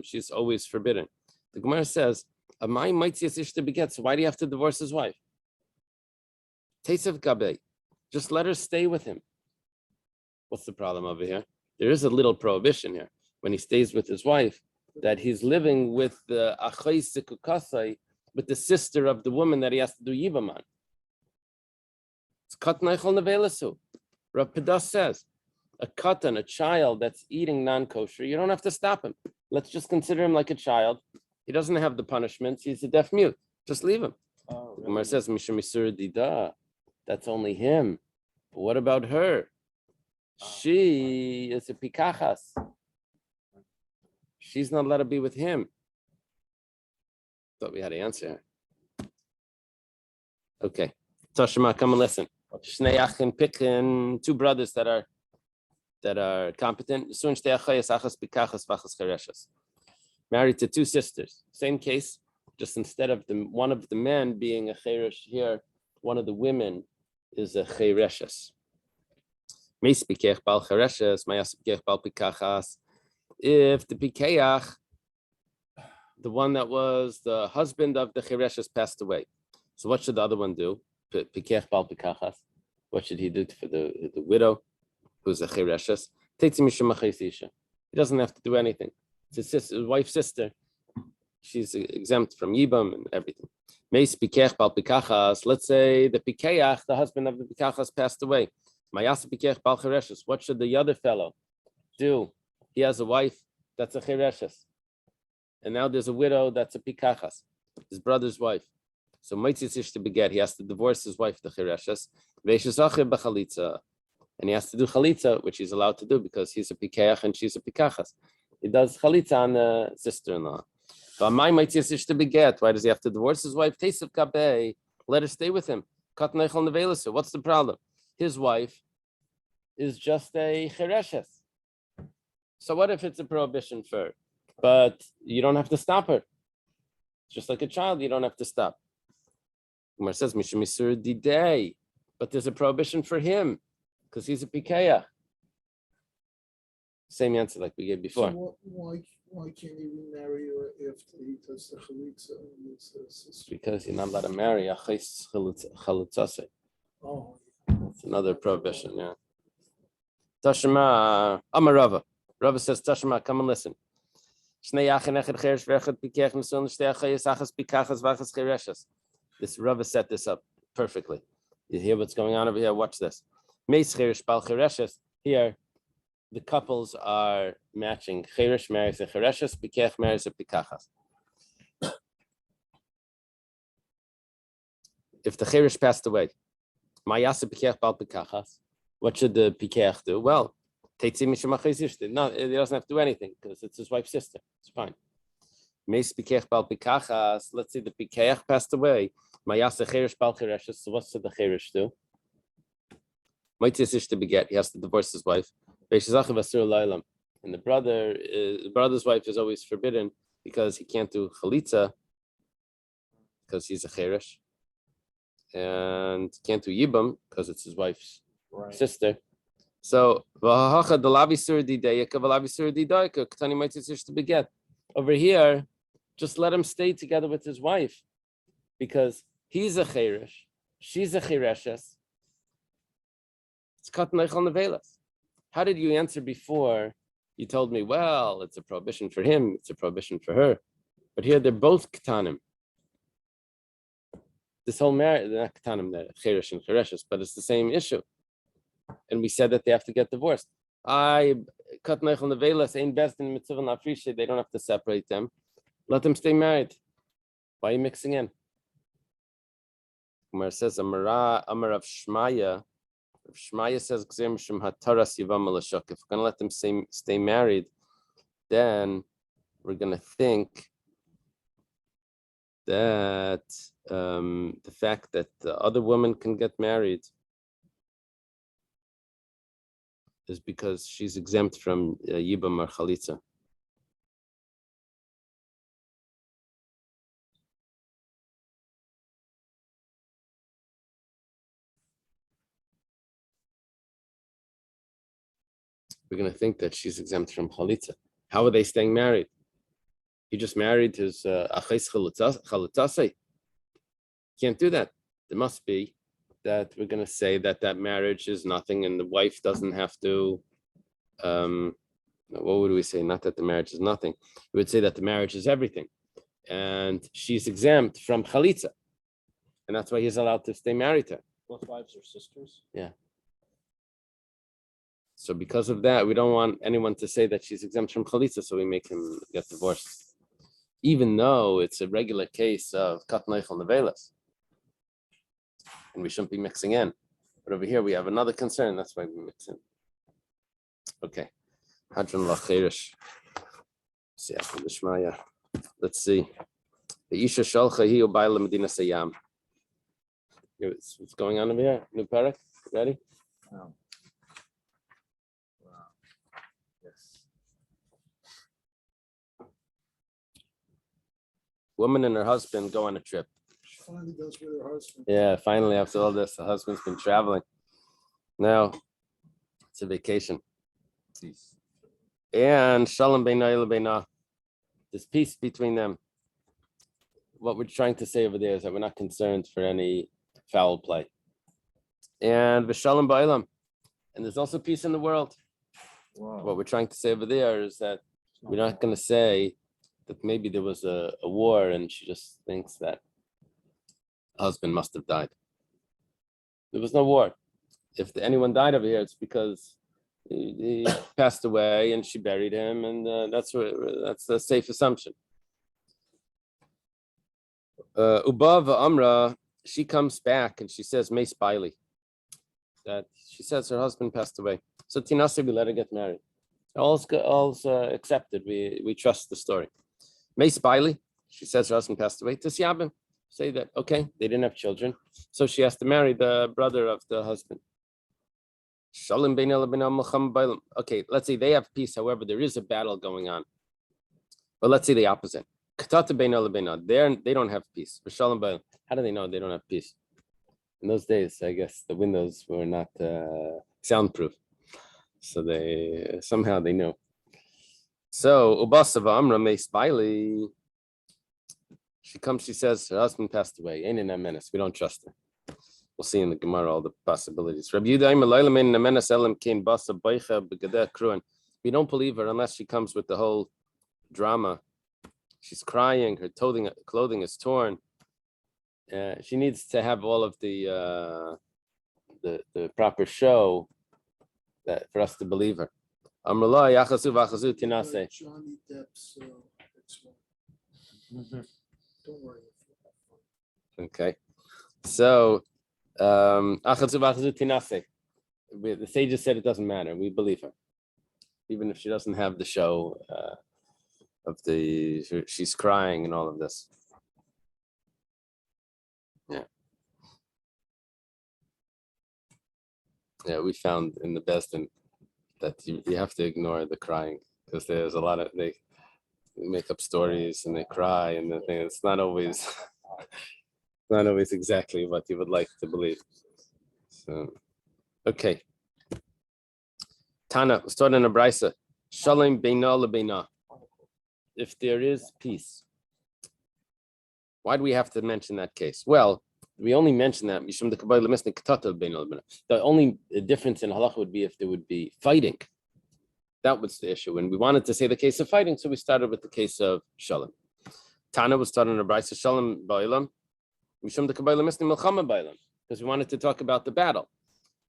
she's always forbidden. The Gemara says, "Amai maitzias ish to beget." So why do you have to divorce his wife? Tesav gabe, just let her stay with him. What's the problem over here? There is a little prohibition here when he stays with his wife that he's living with the achai sikukasai, with the sister of the woman that he has to do yivam on. It's katneichel nevelasu. Rav Pedas says, a katan, a child that's eating non-kosher, you don't have to stop him. Let's just consider him like a child. He doesn't have the punishments. He's a deaf mute. Just leave him. Oh, Gemara says, Mishum Isur Dida. That's only him. But what about her? She is a pikachas. She's not allowed to be with him. Thought we had an answer. Okay. Tashima, come and listen. Shnei achin pikin, two brothers that are competent. Married to two sisters. Same case, just instead of one of the men being a cheresh here, one of the women is a chereshes. If the pikeach, the one that was the husband of the chereshes, passed away, so what should the other one do? Pikeach bal pikachas. What should he do for the widow who's a chereshes? He doesn't have to do anything. It's his sister, his wife's sister. She's exempt from yibam and everything. Let's say the pikeach, the husband of the pikachas, passed away. What should the other fellow do? He has a wife that's a chereshes, and now there's a widow that's a pikachas, his brother's wife. So mitzvah to beget, he has to divorce his wife, the chereshes, and he has to do chalitza, which he's allowed to do because he's a pikeach and she's a pikachas. He does chalitza on the sister-in-law. But my mitzvah to beget, why does he have to divorce his wife? Tesav kabeh, let her stay with him. What's the problem? His wife is just a chereshes. So what if it's a prohibition for her? But you don't have to stop her. Just like a child, you don't have to stop. Umar says, Mishum Isur Didei, but there's a prohibition for him because he's a pikeach. Same answer like we gave before. So why can't he remarry her after he does the chalitza and his sister? Because you're not allowed to marry a chalitzase. Oh, That's another prohibition, yeah. Tashma, Amarava. Rava says, Tashma, come and listen. This Rava set this up perfectly. You hear what's going on over here? Watch this. Here, the couples are matching. Cheresh marries a chereshes, pikech marries a pikachas. If the cheresh passed away, mayasa pikech bal pikachas, what should the pikech do? Well, teitzi mishumachizishti. No, he doesn't have to do anything because it's his wife's sister. It's fine. Meis pikech bal pikachas. Let's say the pikech passed away. Mayasa cheresh bal chereshes. So what should the cheresh do? Mitzvah to beget. He has to divorce his wife. And the brother's wife is always forbidden because he can't do chalitza because he's a cheresh, and can't do yibam because it's his wife's sister. So over here, just let him stay together with his wife because he's a cheresh, she's a chereshes. It's katneichel nevelas. How did you answer before? You told me, well, it's a prohibition for him, it's a prohibition for her. But here they're both ketanim. This whole marriage, they're not ketanim, they're cheresh and chereshes, but it's the same issue. And we said that they have to get divorced. They don't have to separate them. Let them stay married. Why are you mixing in? Umar says, Amar of Shmaya. Shmaya says, if we're going to let them stay married, then we're going to think that the fact that the other woman can get married is because she's exempt from yibam or chalitza. we're going to think that she's exempt from chalitza. How are they staying married? He just married his achais chalitza. Can't do that. There must be that we're going to say that that marriage is nothing, and the wife doesn't have to. What would we say? Not that the marriage is nothing. We would say that the marriage is everything, and she's exempt from chalitza, and that's why he's allowed to stay married to her. Both wives are sisters. Yeah. So because of that, we don't want anyone to say that she's exempt from chalitza, so we make him get divorced, even though it's a regular case of kat neichel nevelas, and we shouldn't be mixing in. But over here we have another concern. That's why we mix in. Okay. Hadron lacherish. Let's see. The Isha Shalcha hi ubayla Medina Sayam. What's going on over here? New parak? Ready? Wow. Yes. Woman and her husband go on a trip. She finally goes with her husband. Yeah, finally, after all this, the husband's been traveling. Now, it's a vacation. Peace. And Shalom Beina Beina. There's peace between them. What we're trying to say over there is that we're not concerned for any foul play. And V'Shalom Ba'ilam. And there's also peace in the world. Wow. What we're trying to say over there is that we're not going to say that maybe there was a war and she just thinks that husband must have died. There was no war. If anyone died over here, it's because he passed away and she buried him, and that's a safe assumption. Uba Amra, she comes back and she says, Mace Bailey, that she says her husband passed away. So Tinasi, we let her get married. All's accepted. We trust the story. Mace Bailey, she says her husband passed away. Tisyabim, say that, okay, they didn't have children, so she has to marry the brother of the husband. Okay, let's say they have peace. However, there is a battle going on. But let's say the opposite. They don't have peace. How do they know they don't have peace? In those days, I guess the windows were not soundproof, so somehow they knew. So Ubasava Amra Mace Bailey, she comes. She says her husband passed away. Ain't in a menace. We don't trust her. We'll see in the Gemara all the possibilities. We don't believe her unless she comes with the whole drama. She's crying, her clothing is torn. She needs to have all of the proper show for us to believe her. Johnny Depp's ex-wife. Don't worry. Okay. So the sages said it doesn't matter. We believe her, even if she doesn't have the show of she's crying and all of this. Yeah, we found in the Besdin that you have to ignore the crying, because there's a lot of they make up stories and they cry, and the thing it's not always exactly what you would like to believe. So, okay. Tana, let's start in a brisa. Shalom beina lebeina. If there is peace, why do we have to mention that case? Well, we only mention that the only difference in halacha would be if there would be fighting. That was the issue, and we wanted to say the case of fighting, so we started with the case of shalom. Tana was starting in a brisa shalom ba'ilam. Because we wanted to talk about the battle.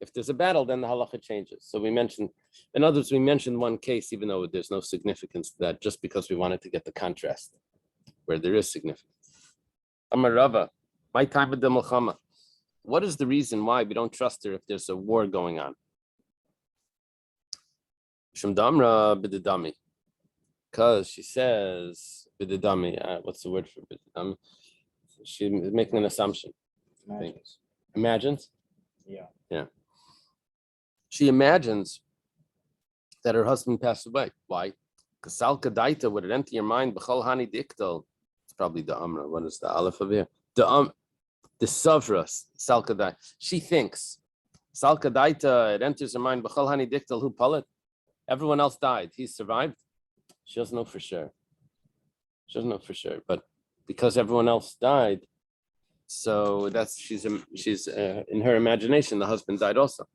If there's a battle, then the halacha changes. So we mentioned, in others, we mentioned one case, even though there's no significance to that, just because we wanted to get the contrast where there is significance. Amar Rava, my time of the milchama. What is the reason why we don't trust her if there's a war going on? Shemdamra b'didami. Because she says b'didami. What's the word for b'didami? She's making an assumption. Imagines? Yeah. She imagines that her husband passed away. Why? Because Salka Daita, would it enter your mind? B'chol Hani Diktal. It's probably the Amra. What is the Aleph of here? The Savras, Salka Daita. She thinks Salka Daita, it enters her mind. B'chol Hani Diktal, who pull it? Everyone else died. He survived. She doesn't know for sure. She doesn't know for sure, but because everyone else died, so that's she's in her imagination. The husband died also,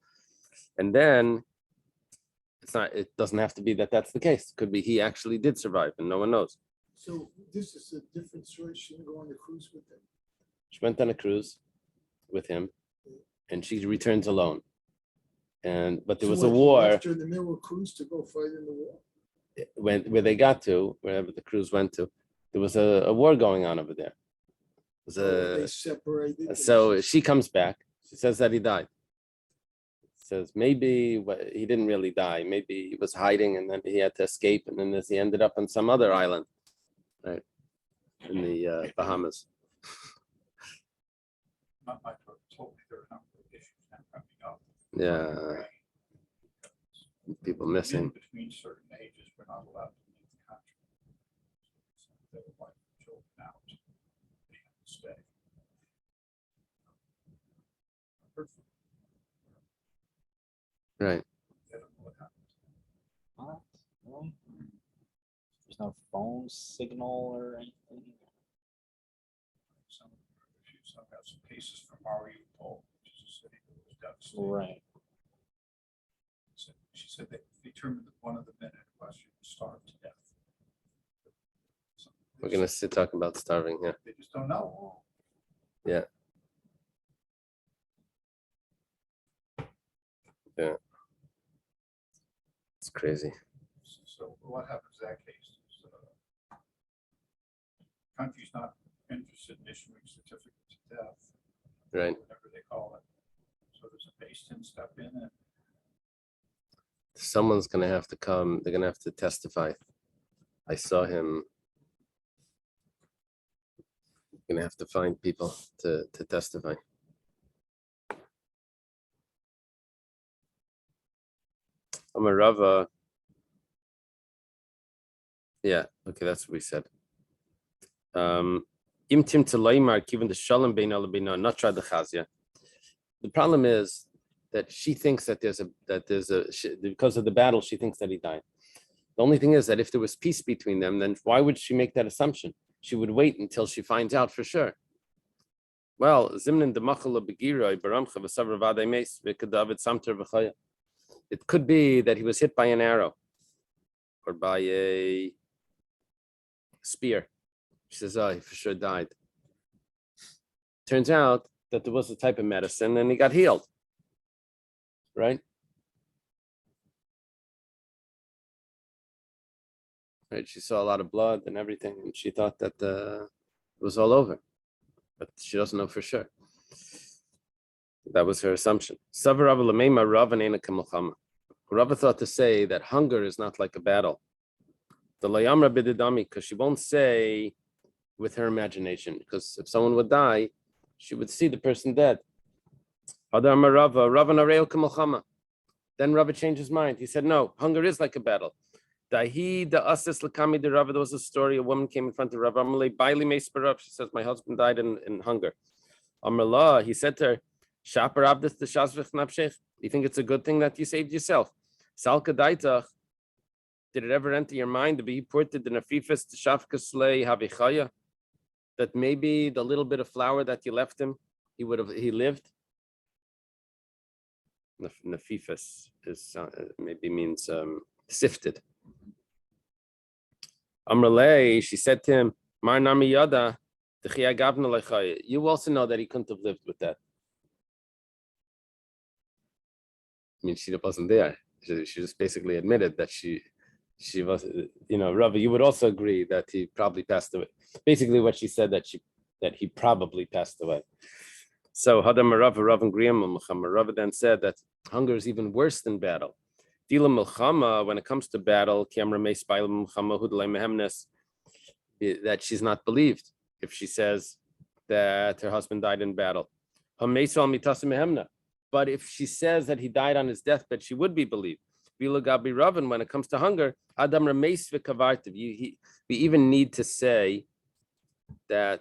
and then it's not. It doesn't have to be that that's the case. It could be he actually did survive, and no one knows. So this is a different story. She didn't go on the cruise with them. She went on a cruise with him, and she returns alone. But there So was a what, he war left her in the middle of cruise to go fight in the war. where they got to, wherever the cruise went to. There was a war going on over there. It was They separated. and so she comes back. She says that he died. Says maybe he didn't really die. Maybe he was hiding and then he had to escape, and then he ended up on some other island, right, in the Bahamas. Not totally, there are a number of issues now coming up. Yeah, people missing. In between certain ages, we're not allowed to leave the country. So they would like children out. They have to stay. Right. They don't know what happens. What? Really? There's no phone signal or anything. Some got some cases from Mariupol, which is a city that was devastated. Right. She said they determined that one of the men in question starved to death. We're gonna sit talking about starving here. They just don't know. Yeah. Yeah. It's crazy. So what happens in that case? Is, country's not interested in issuing certificates of death, Right. whatever they call it. So there's a based-in step in and Someone's gonna have to come. They're gonna have to testify. I saw him. Gonna have to find people to testify. I'm a Rava. Yeah, okay, that's what we said. Imtim to Laimar, given the Shalom Bein Alabina, not try the Chazia. The problem is that she thinks that there's because of the battle, she thinks that he died. The only thing is that if there was peace between them, then why would she make that assumption? She would wait until she finds out for sure. Well, Zimnin demachala begiroi baramcha v'savravadei meis v'kedavid samter v'chaya. It could be that he was hit by an arrow or by a spear. She says, oh, he for sure died. Turns out that there was a type of medicine and he got healed. Right? Right. She saw a lot of blood and everything, and she thought that it was all over. But she doesn't know for sure. That was her assumption. Rava thought to say that hunger is not like a battle. The layamra bididami, because she won't say with her imagination, because if someone would die, she would see the person dead. Then Rava changed his mind. He said, no, hunger is like a battle. There was a story, a woman came in front of Rava. She says, my husband died in hunger. He said to her, you think it's a good thing that you saved yourself? Did it ever enter your mind to be ported in a fifis to shafkaslei havichaya? That maybe the little bit of flour that you left him, he lived. Nafifis is maybe means sifted. Amrlei, she said to him, Mar nami yada, you also know that he couldn't have lived with that. I mean, she wasn't there. She just basically admitted that she was, Rava, you would also agree that he probably passed away. Basically what she said, that he probably passed away. So Hadam Rav and Griyam Rava then said that hunger is even worse than battle. Dila Milchama, when it comes to battle, that she's not believed if she says that her husband died in battle. But if she says that he died on his deathbed, she would be believed. When it comes to hunger, we even need to say that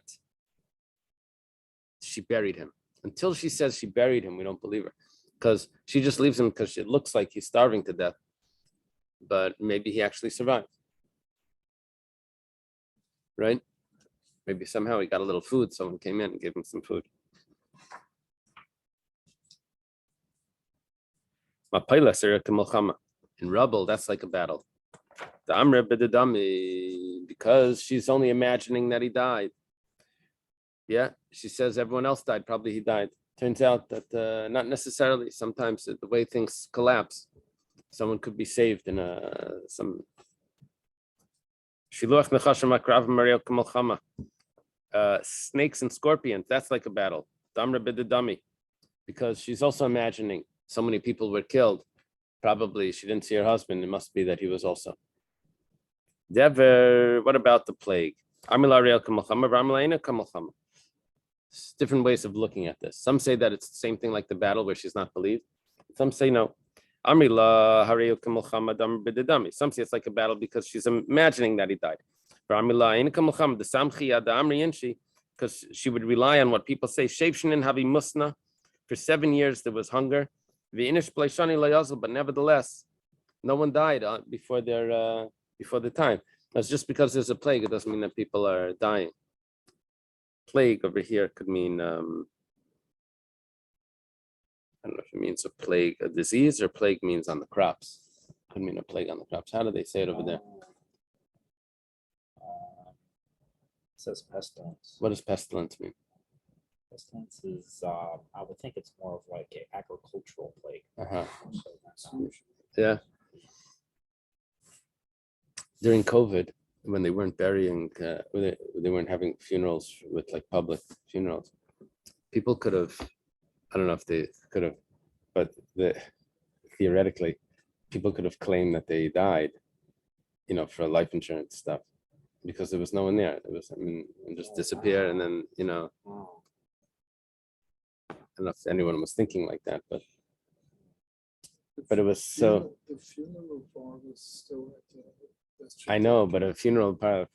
she buried him. Until she says she buried him, we don't believe her, because she just leaves him because it looks like he's starving to death. but maybe he actually survived. Right? Maybe somehow he got a little food. Someone came in and gave him some food. In rubble, that's like a battle. The Amr b'dedami, because she's only imagining that he died. Yeah, she says everyone else died. Probably he died. Turns out that not necessarily. Sometimes the way things collapse, someone could be saved in some. Shiluach nechashim akrav Mario kamalchama. Snakes and scorpions. That's like a battle. The Amr b'dedami, because she's also imagining so many people were killed. Probably she didn't see her husband. It must be that he was also. Dever, what about the plague? Different ways of looking at this. Some say that it's the same thing like the battle where she's not believed. Some say no. Some say it's like a battle because she's imagining that he died. Because she would rely on what people say. For 7 years there was hunger. But nevertheless, no one died before the time. That's just because there's a plague. It doesn't mean that people are dying. Plague over here could mean I don't know if it means a plague, a disease, or plague means on the crops. Could mean a plague on the crops. How do they say it over there? It says pestilence. What does pestilence mean? Pestilence is, I would think it's more of like an agricultural plague. Yeah. During COVID, when they weren't burying, they weren't having funerals with like public funerals, people could have, I don't know if they could have, but theoretically, people could have claimed that they died, for life insurance stuff, because there was no one there. It was, just disappear, and then, I don't know if anyone was thinking like that, but it was so. The funeral bar was still at the. I know, but a funeral part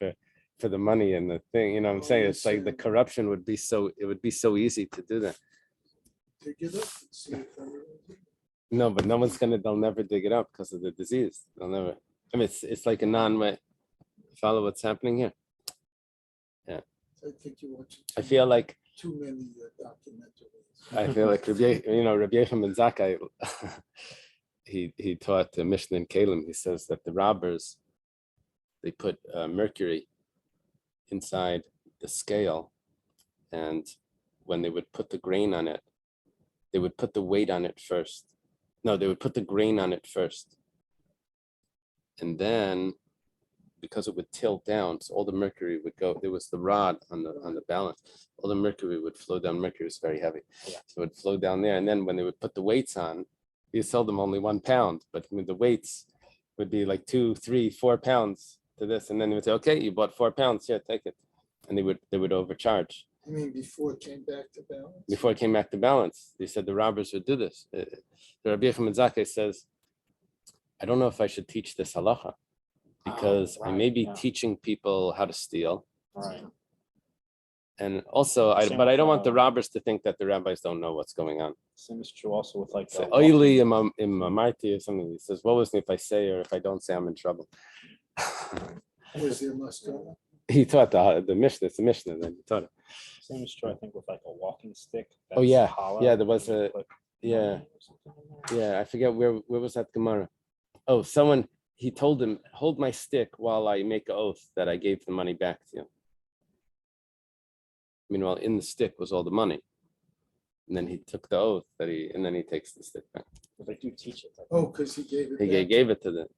for the money and the thing, what I'm saying, it's like the corruption would be so easy to do that. Dig it up and see if anyone- No, but they'll never dig it up because of the disease. They'll never. It's like a non-way. Follow what's happening here. I think you watch. I feel like Too many documentaries. Rabbi Yevamos ben Zakkai, he taught the Mishnah in Kalim. He says that the robbers, they put mercury inside the scale, and when they would put the grain on it, they would put the weight on it first. No, they would put the grain on it first, and then because it would tilt down, so all the mercury would go. There was the rod on the balance. All the mercury would flow down. Mercury was very heavy, so it would flow down there. And then when they would put the weights on, you sold them only 1 pound, but the weights would be like 2, 3, 4 pounds to this, and then they would say, "Okay, you bought 4 pounds. Here, take it," and they would overcharge. I mean, before it came back to balance. Before it came back to balance, they said the robbers would do this. The Rabbi Yevamos ben Zakkai says, "I don't know if I should teach this halacha, because I may be teaching people how to steal, Right. and also, but I don't want the robbers to think that the rabbis don't know what's going on." Same is true also with like. Say, "Oily in Marti" or something. He says, "What was me if I say or if I don't say, I'm in trouble." Was there mascara? He taught the Mishnah. It's the Mishnah. Then he taught it. Same is true, I think, with like a walking stick. Oh, yeah. that's hollow, Yeah, there was and you a- put yeah. money or something in there. Yeah, I forget where was that Gemara. Oh, he told him, "Hold my stick while I make an oath that I gave the money back to you." Meanwhile, in the stick was all the money, and then he took the oath and then he takes the stick back. But they do teach it. I think. Oh, because he gave it. He back. gave it to the.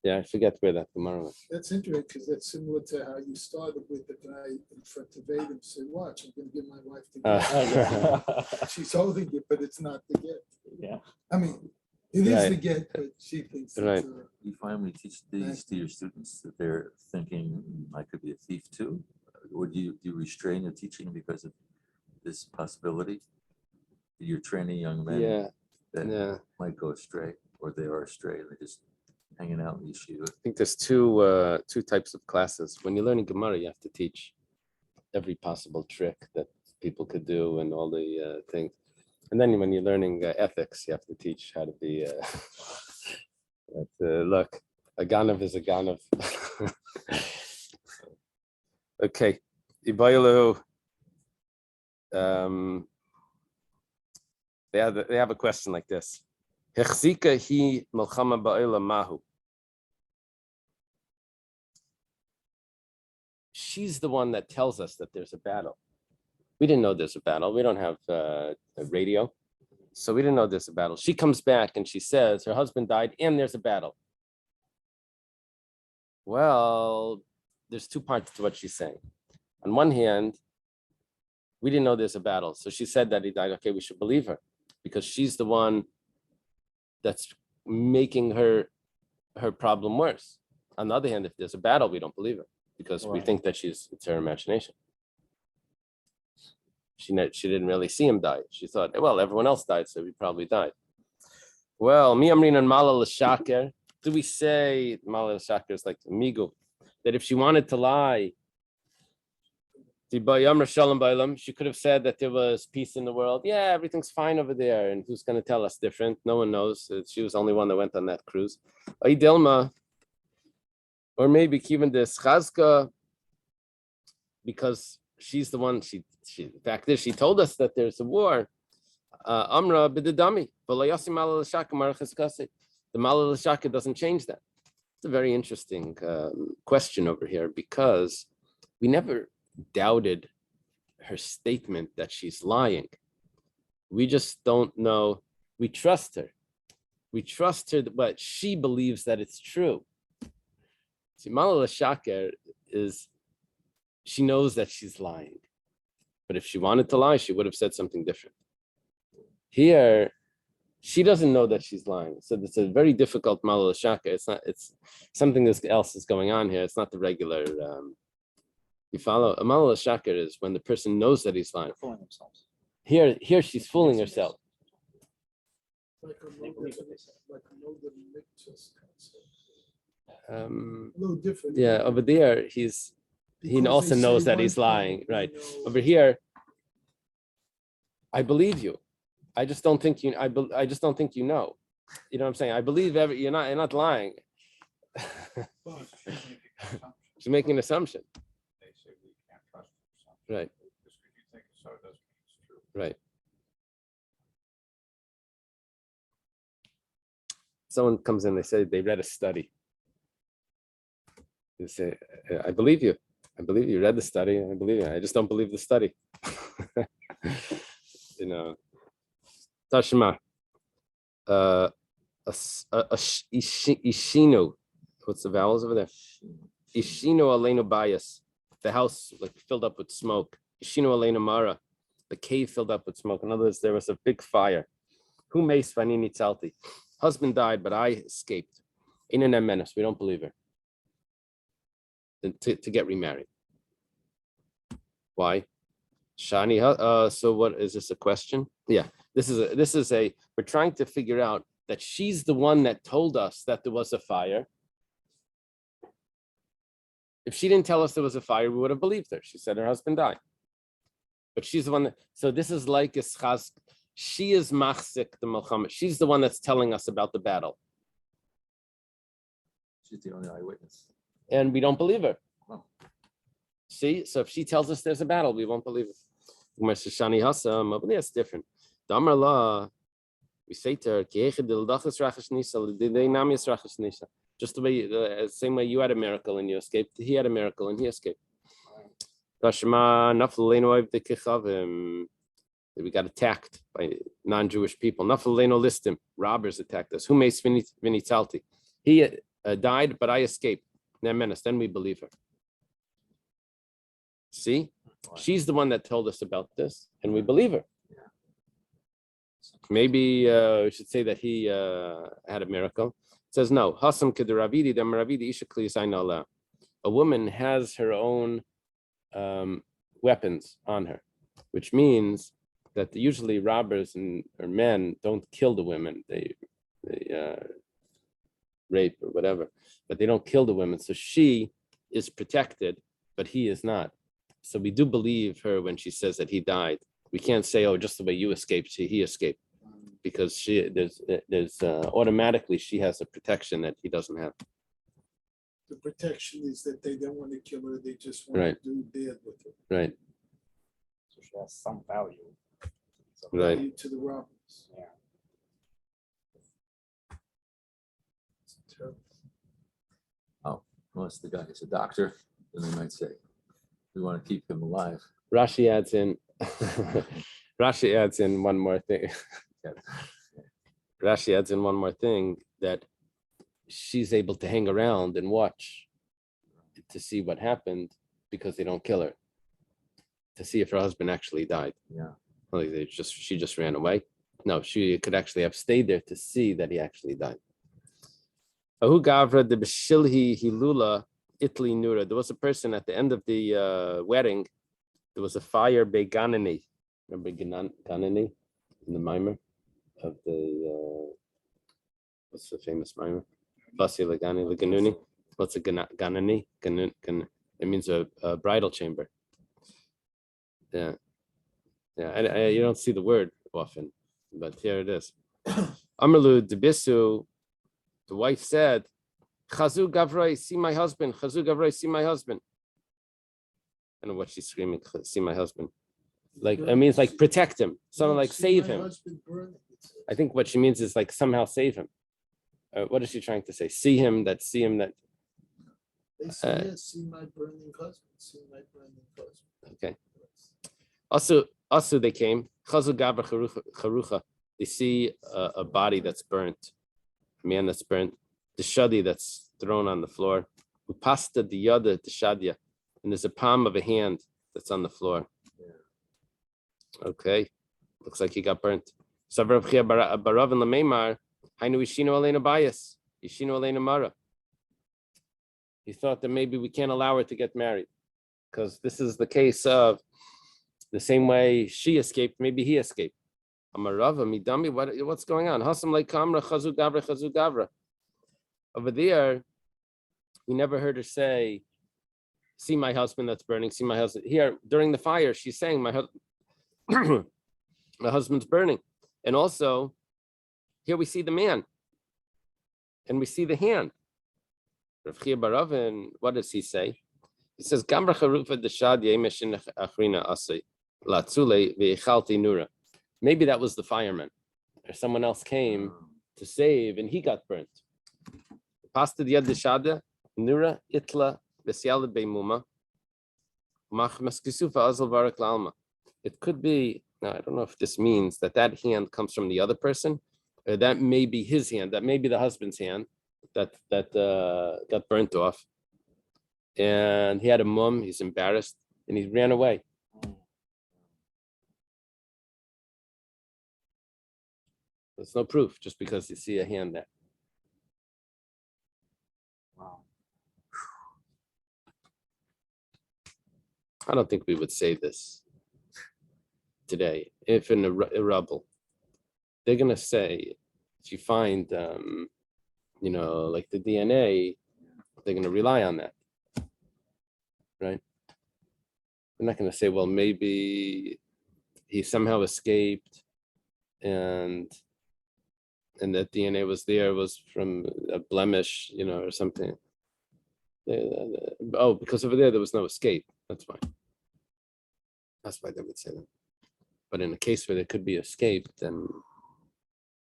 Yeah, I forget where that Gemara was. That's interesting because that's similar to how you started with the guy in front of Adam. Said, "Watch, I'm going to give my wife the gift." She's holding it, but it's not the gift. Yeah. I mean, it is Right. the gift, but she thinks Right. it's You find when you teach these to your students that they're thinking I could be a thief too? Or do you restrain your teaching because of this possibility? You're training young men Yeah, that yeah. might go astray, or they are astray, they're just hanging out in yeshiva. I think there's two types of classes. When you're learning Gemara, you have to teach every possible trick that people could do and all the things. And then when you're learning ethics, you have to teach how to be But, look, a ganav is a ganav. Okay. Ibaylu, they have a question like this. Hechzika hi milchama ba'olam mahu. She's the one that tells us that there's a battle. We didn't know there's a battle. We don't have a radio. So we didn't know there's a battle. She comes back and she says her husband died and there's a battle. Well, there's two parts to what she's saying. On one hand, we didn't know there's a battle. So she said that he died. Okay, we should believe her because she's the one that's making her problem worse. On the other hand, if there's a battle, we don't believe her because we think that it's her imagination. She didn't really see him die. She thought, well, everyone else died, so he probably died. Well, mi amrin and mala l'shaker. Do we say mala l'shaker is like migu, that if she wanted to lie, she could have said that there was peace in the world. Yeah, everything's fine over there, and who's going to tell us different? No one knows. She was the only one that went on that cruise. Or maybe even this chazka, because she's the one. She the fact is she told us that there's a war. Amra b'dedami, the mala l'shaka doesn't change that. It's a very interesting question over here because we never doubted her statement that she's lying. We just don't know. We trust her. We trust her, but she believes that it's true. See, mala l'shaka is she knows that she's lying. But if she wanted to lie, she would have said something different. Here, she doesn't know that she's lying. So it's a very difficult mala l'shaka. It's something else is going on here. It's not the regular, you follow? A mala l'shaka is when the person knows that he's lying. Fooling themselves. Here she's fooling herself. Like a They believe what they say. a little different. Yeah, over there, he Because also they knows say that one he's thing, lying, you right? know, Over here, I believe you. I just don't think you. I just don't think you know. You know what I'm saying? I believe you're not lying. Well, She's making an assumption, They say we can't trust something. right? Just because you think so doesn't mean it's true. Right. Someone comes in. They say they read a study. They say, "I believe you. I believe you read the study. I believe you. I just don't believe the study." You know, Tashma, Ishino. What's the vowels over there? Ishino Aleno bias. The house like filled up with smoke. Ishino Aleno Mara. The cave filled up with smoke. In other words, there was a big fire. Who makes Vanini Tzalti? Husband died, but I escaped. In an menace. We don't believe her. To get remarried. Why? Shani, so what is this a question? Yeah, this is a we're trying to figure out that she's the one that told us that there was a fire. If she didn't tell us there was a fire, we would have believed her. She said her husband died. But she's the one that, so this is like Ischaz. She is machzik the Melchama. She's the one that's telling us about the battle. She's the only eyewitness. And we don't believe her. Oh. See, so if she tells us there's a battle, we won't believe it. That's different. The Amar La, we say to her, just the way, same way you had a miracle and you escaped, he had a miracle and he escaped. We got attacked by non-Jewish people. Listim, robbers attacked us. Who makes Vinitzalti? He died, but I escaped. Then we believe her. See, she's the one that told us about this, and we believe her. Maybe we should say that he had a miracle. It says no. A woman has her own weapons on her, which means that usually robbers or men don't kill the women. They rape or whatever, but they don't kill the women. So she is protected, but he is not. So we do believe her when she says that he died. We can't say, oh, just the way you escaped, he escaped. because there's automatically she has a protection that he doesn't have. The protection is that they don't want to kill her, they just want Right. to do bad with her. Right. So she has some value. So, Right. Value to the robbers. yeah. It's terrible. Unless the guy is a doctor, then they might say, we want to keep him alive. Rashi adds in Rashi adds in one more thing. Rashi adds in one more thing, that she's able to hang around and watch to see what happened because they don't kill her, to see if her husband actually died. Yeah. Like she just ran away. No, she could actually have stayed there to see that he actually died. Ahu Gavra de Beshilhi Hilula Itli Nura. There was a person at the end of the wedding. There was a fire Beganani. Remember Ganani in the mimer of the what's the famous mimer? Basi Lagani Laganuni. What's a Ganani? It means a bridal chamber. Yeah. Yeah, you don't see the word often, but here it is. Amarlu Debisu, the wife said, Chazu Gavroi, see my husband. Chazu Gavroi, see my husband. I don't know what she's screaming, see my husband. Like, it means like protect him. Someone like See save my him. husband burning, it says. I think what she means is like somehow save him. What is she trying to say? See him that. They say, yes, see my burning husband, see my burning husband. Okay. Also they came. Chazu Gabra Charucha. They see a body that's burnt, a man that's burnt, the shadi that's thrown on the floor, upasta the yada the shadia, and there's a palm of a hand that's on the floor. Okay, looks like he got burnt. Barav and Lameimar, Hainu Ishino Elena Bias, Ishino Elena Mara. He thought that maybe we can't allow her to get married because this is the case of the same way she escaped, maybe he escaped. Amarava midami, what's going on? Hasam like kamra chazu gavra. Over there, we never heard her say, "See my husband that's burning." See my husband here during the fire. She's saying, "My husband's burning," and also here we see the man, and we see the hand. Rav Chia Baravin, what does he say? He says, "Gamra charufa deshad yemishin achrina asay latzule veichalti nura." Maybe that was the fireman, or someone else came to save, and he got burnt. Pasta yad deshada nura itla v'siala beimuma machmas kisufa azal varak lalma. It could be. Now I don't know if this means that hand comes from the other person, or that may be his hand. That may be the husband's hand that got burnt off, and he had a mum. He's embarrassed, and he ran away. There's no proof just because you see a hand there. Wow. I don't think we would say this today. If in a rubble, they're gonna say, if you find, like the DNA, they're gonna rely on that, right? They're not gonna say, well, maybe he somehow escaped, and that DNA was from a blemish, or something. Oh, because over there was no escape. That's why. That's why they would say that. But in a case where there could be escape, then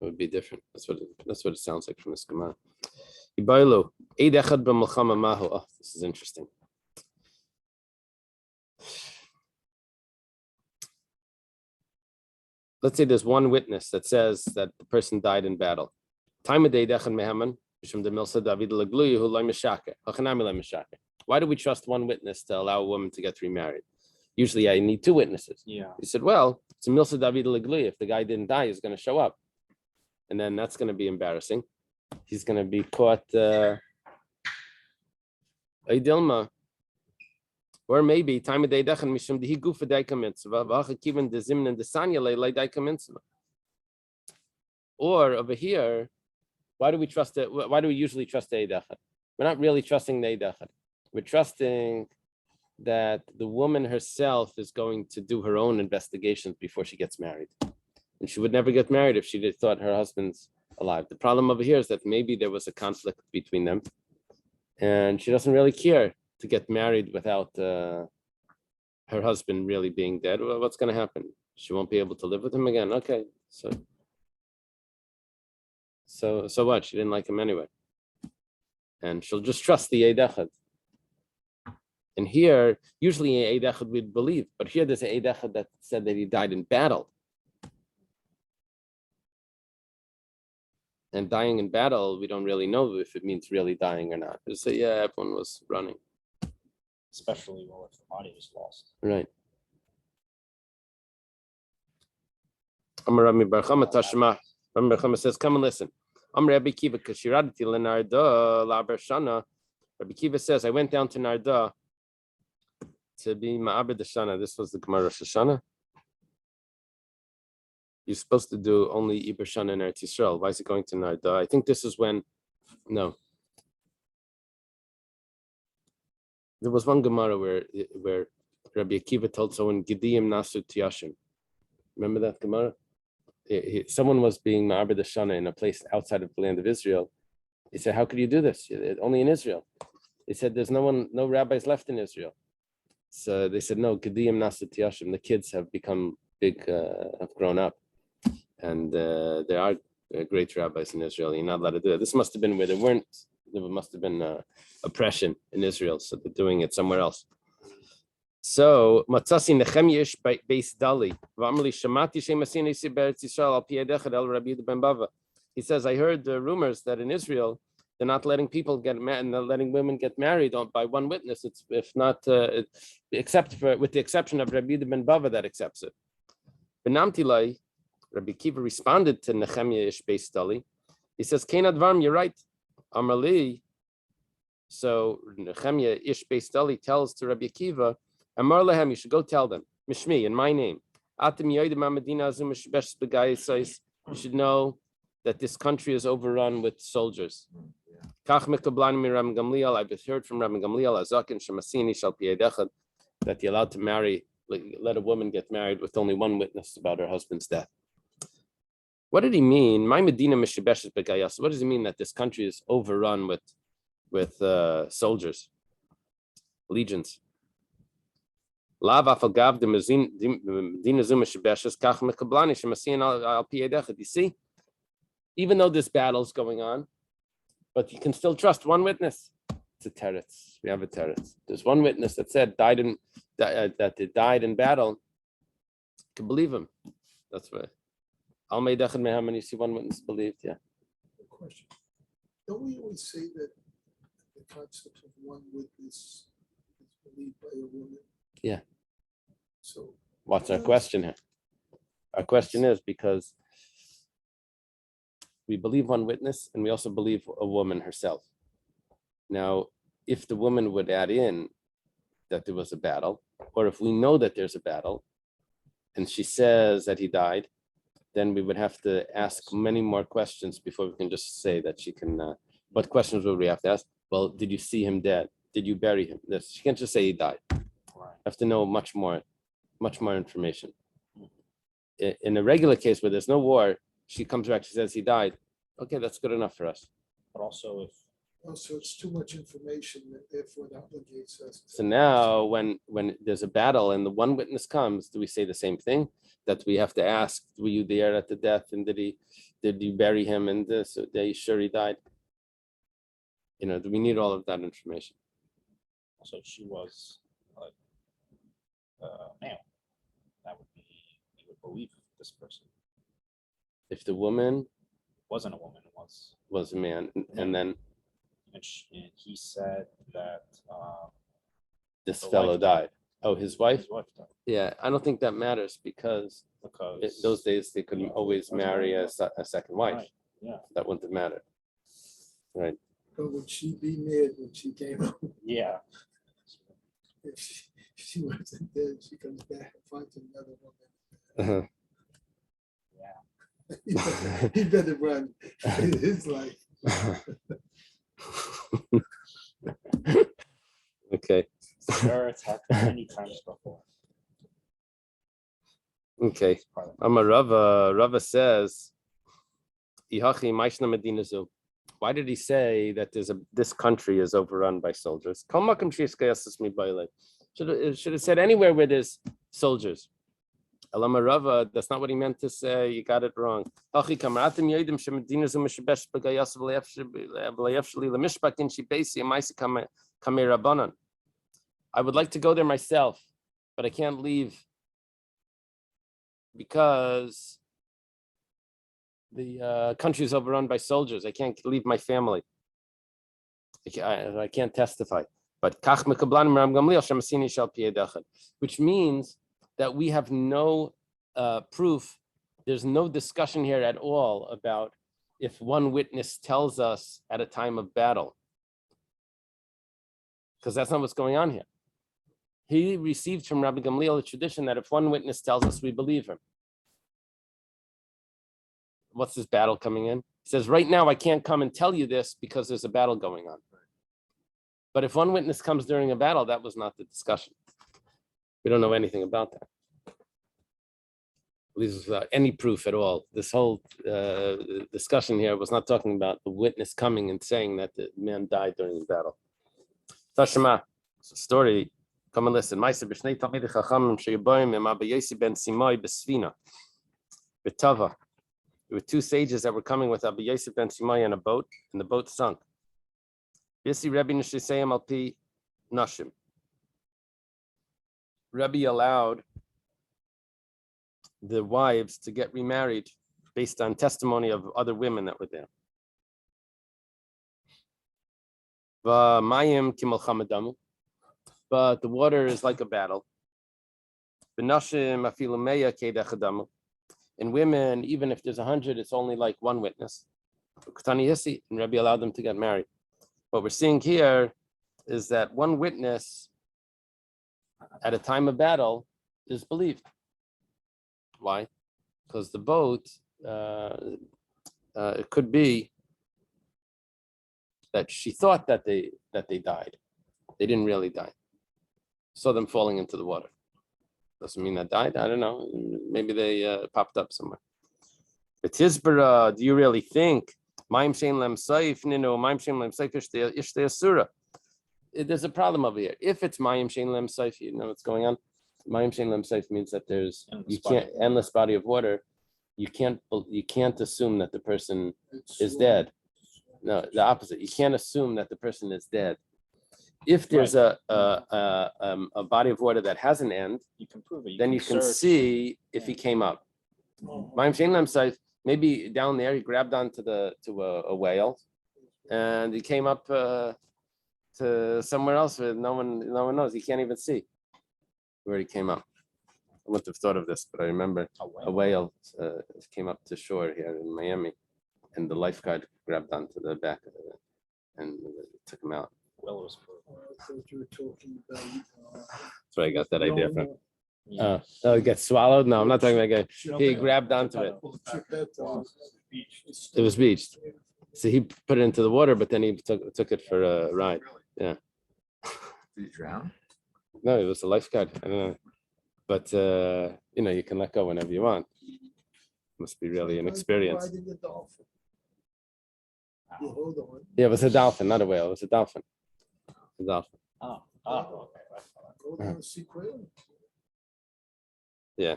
it would be different. That's what it sounds like from this Gemara. Oh, this is interesting. Let's say there's one witness that says that the person died in battle. Why do we trust one witness to allow a woman to get remarried? Usually I need two witnesses. Yeah. He said, well, it's a milsa David Legluya. If the guy didn't die, he's going to show up. And then that's going to be embarrassing. He's going to be caught. Or maybe time of day mishum dihi gufa daika mitzvah v'achakivan dezimn and desanya lei daika mitzvah. Or over here, why do we trust it? Why do we usually trust the eidachad? We're not really trusting the eidachad. We're trusting that the woman herself is going to do her own investigations before she gets married. and she would never get married if she thought her husband's alive. The problem over here is that maybe there was a conflict between them, and she doesn't really care to get married without her husband really being dead. Well, what's going to happen? She won't be able to live with him again. Okay, so what? She didn't like him anyway, and she'll just trust the Eid Echad. And here, usually Eid Echad we'd believe, but here there's an Eid Echad that said that he died in battle. And dying in battle, we don't really know if it means really dying or not. They say, yeah, everyone was running. Especially if the body was lost. Right. Rami Barchama Tashma. Rami Barchama says, come and listen. Rabbi Kiva Kashiradati Lenarda La Barshana. Rabbi Kiva says, I went down to Narda to be Ma'abed Shana. This was the Gemara Rosh Hashanah. You're supposed to do only Iber Shana in Eretz Yisrael. Why is it going to Narda? I think this is when, no. There was one Gemara where Rabbi Akiva told someone, Gidiyim Nasu Tiyashim. Remember that Gemara? Someone was being Ma'abed Shana in a place outside of the land of Israel. He said, how could you do this? Only in Israel. He said, there's no rabbis left in Israel. So they said, no, Gidiyim Nasu Tiyashim. The kids have become big, have grown up. And there are great rabbis in Israel. You're not allowed to do it. This must have been where there must have been oppression in Israel, so they're doing it somewhere else. So, Matzasi Nechemya Ish Beis Dali, V'amli Shamati Shemasini Beretz Yisrael Al Pi Yedechad El Rabbi Yehuda ben Bava. He says, I heard rumors that in Israel they're not letting people get married, and they're letting women get married by one witness. It's if not with the exception of Rabbi Yehuda ben Bava that accepts it. Benamtilai. Rabbi Kiva responded to Nehemiah Ish Beis Dali. He says, Kein Advarm, you're right. Amarli. So Nehemiah Ish Beis Dali tells to Rabbi Kiva, Amar lehem, you should go tell them, Mishmi, in my name. You should know that this country is overrun with soldiers. I've heard from Rabbi Gamliel, Azakin Shemasini Shal Pi Yedechad, that you're allowed to let a woman get married with only one witness about her husband's death. What did he mean? My Medina Mishibeshes Begayas. What does he mean that this country is overrun with soldiers, legions? You see, even though this battle is going on, but you can still trust one witness. It's a teretz. We have a teretz. There's one witness that said that they died in battle. You can believe him. That's right. Al-May Dechad Meham, and you see one witness believed, yeah. Question. Don't we always say that the concept of one witness is believed by a woman? Yeah. So what's our question here? Our question is because we believe one witness and we also believe a woman herself. Now, if the woman would add in that there was a battle, or if we know that there's a battle and she says that he died, then we would have to ask many more questions before we can just say that she can. What questions would we have to ask? Well, did you see him dead? Did you bury him? She can't just say he died. Have to know much more information. In a regular case where there's no war, she comes back, she says he died. Okay, that's good enough for us. But also it's too much information that therefore it obligates us. So now when there's a battle and the one witness comes, do we say the same thing? That we have to ask, were you there at the death and did you bury him and this? Are you sure he died? Do we need all of that information? also she was male. That would be, you would believe this person. If the woman Wasn't a woman, it was a man, and then and he said that this the fellow wife died. Oh, his wife? his wife died Yeah, I don't think that matters because because those days they couldn't always marry a second wife. Right, yeah. That wouldn't have mattered. Right. But would she be mad when she came home? Yeah. If she wasn't dead, she comes back and finds another woman. Uh-huh. Yeah. He better run his life. Okay. Sure, it's happened many times before. Okay. Rava says, "Ihachi maishna medina zu." Why did he say that this country is overrun by soldiers? Should have said anywhere where there's soldiers. Alama Rava, that's not what he meant to say. You got it wrong. I would like to go there myself, but I can't leave because the country is overrun by soldiers. I can't leave my family. I can't testify. But which means that we have no proof. There's no discussion here at all about if one witness tells us at a time of battle, because that's not what's going on here. He received from Rabbi Gamliel a tradition that if one witness tells us, we believe him. What's this battle coming in? He says, right now I can't come and tell you this because there's a battle going on. But if one witness comes during a battle, that was not the discussion. We don't know anything about that. At least without any proof at all. This whole discussion here was not talking about the witness coming and saying that the man died during the battle. Tashema, it's a story. Come and listen. There were two sages that were coming with Abba Yosef ben Simai in a boat, and the boat sunk. Rebbe allowed the wives to get remarried based on testimony of other women that were there. But the water is like a battle. In women, even if there's 100, it's only like one witness. And Rebbe allowed them to get married. What we're seeing here is that one witness at a time of battle is believed. Why? Because the boat, it could be that she thought that they died. They didn't really die. Saw them falling into the water. Doesn't mean that died. I don't know. Maybe they popped up somewhere. But Tizbara, do you really think? There's a problem over here. If it's Mayim Shein Lem Saif, you know what's going on. Mayim Shein Lem Saif means that there's endless body of water. You can't assume that the person is dead. No, the opposite. You can't assume that the person is dead. If there's a body of water that has an end, You can prove it. then you can see if he came up. Mayim Shein Lem Saif, maybe down there he grabbed onto a whale, and he came up to somewhere else where no one knows. He can't even see where he came up. I wouldn't have thought of this, but I remember a whale came up to shore here in Miami, and the lifeguard grabbed onto the back of it and took him out. Well, it was for I thought you were talking about. That's where I got that idea from. Oh, it gets swallowed? No, I'm not talking about guy. He grabbed onto it. It was beached. So he put it into the water, but then he took it for a ride. Yeah. Did you drown? No, it was a lifeguard. I don't know. But you can let go whenever you want. Must be really an experience. Riding a dolphin. You hold on. Yeah, it was a dolphin, not a whale. It was a dolphin. A dolphin. okay. Go down and see quail. Yeah.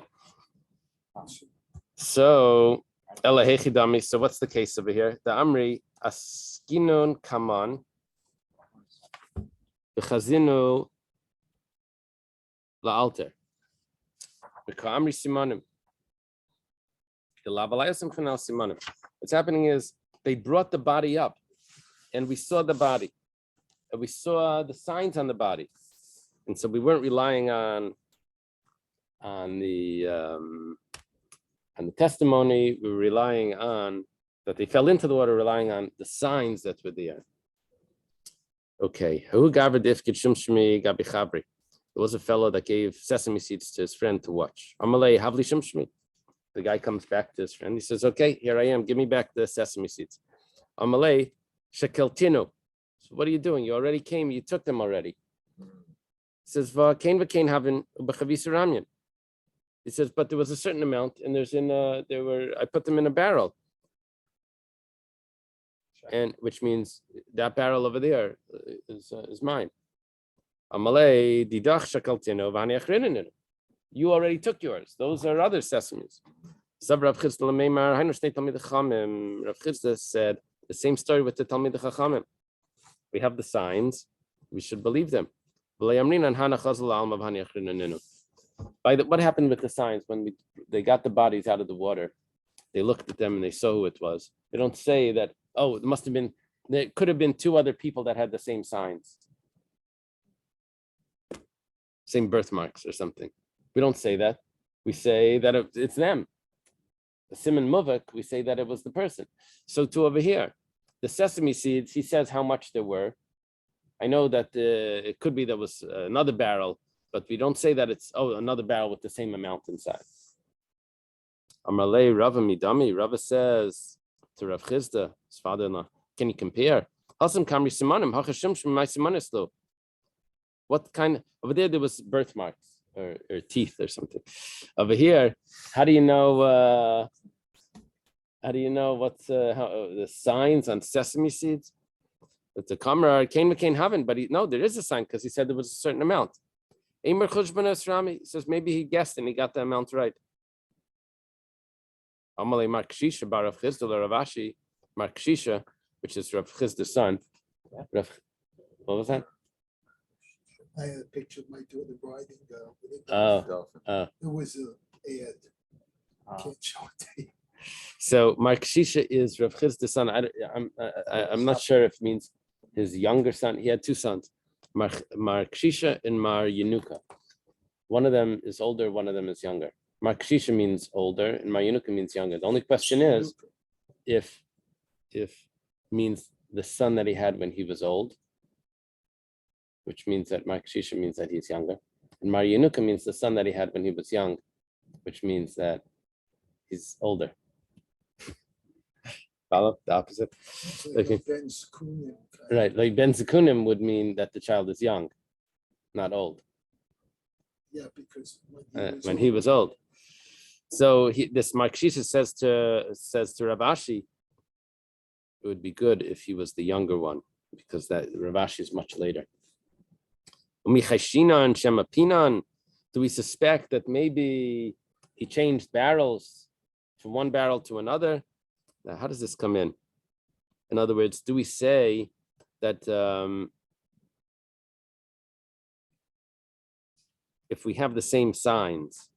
So, Elahechidami. So, what's the case over here? The Amri Askinun Kaman Bechazinu Laalter. Amri Simonim. The Lavalayasam Kanal Simonim. What's happening is they brought the body up, and we saw the body, and we saw the signs on the body, and so we weren't relying on the testimony. We were relying on that they fell into the water, relying on the signs that were there. Okay, there was a fellow that gave sesame seeds to his friend to watch. Amalei Havli Shimshmi. The guy comes back to his friend. He says, "Okay, here I am. Give me back the sesame seeds." Amalei Shekeltinu. So what are you doing? You already came. You took them already. He says, "V'kain havin u'b'chavis ramyan." He says, but there was a certain amount, and I put them in a barrel, and which means that barrel over there is mine. Amalei didach shakaltino v'ani achrininu. You already took yours. Those are other sesames. Rav Chisda said the same story with the Talmid Chachamim. We have the signs. We should believe them. What happened with the signs when they got the bodies out of the water? They looked at them and they saw who it was. They don't say that, oh, it must have been, there could have been two other people that had the same signs. Same birthmarks or something. We don't say that. We say that it's them. The Simon Muvak, we say that it was the person. So too over here, the sesame seeds, he says how much there were. I know that it could be there was another barrel, but we don't say that it's, another barrel with the same amount inside. Amalei Rava Midami, Rava says to Rav Chisda, his father-in-law, can you compare? What kind, over there was birthmarks or teeth or something. Over here, how do you know what's the signs on sesame seeds? But the camera came haven't, but there is a sign because he said there was a certain amount. He says maybe he guessed and he got the amount right. Amalei Markshisha bar Rav Chisda Ravashi, Markshisha, which is Rav Chisda's son. What was that? I had a picture of my daughter riding with a Dolphin. It was an ad. Can't show it to you. So Markshisha is Rav Chisda's son. I'm not sure if it means his younger son. He had two sons, Markshisha and Mar Yenuka. One of them is older, one of them is younger. Markshisha means older and Mar Yenuka means younger. The only question is if means the son that he had when he was old, which means that Markshisha means that he's younger. And Mar Yenuka means the son that he had when he was young, which means that he's older. Follow the opposite. Like Ben Zekunim. Right, like Ben Zekunim would mean that the child is young, not old. Yeah, because When he was old. So this Markshisha says to Ravashi, it would be good if he was the younger one, because that Ravashi is much later. Umichashina and Shemapinan, do we suspect that maybe he changed barrels from one barrel to another? Now, how does this come in? In other words, do we say that if we have the same signs,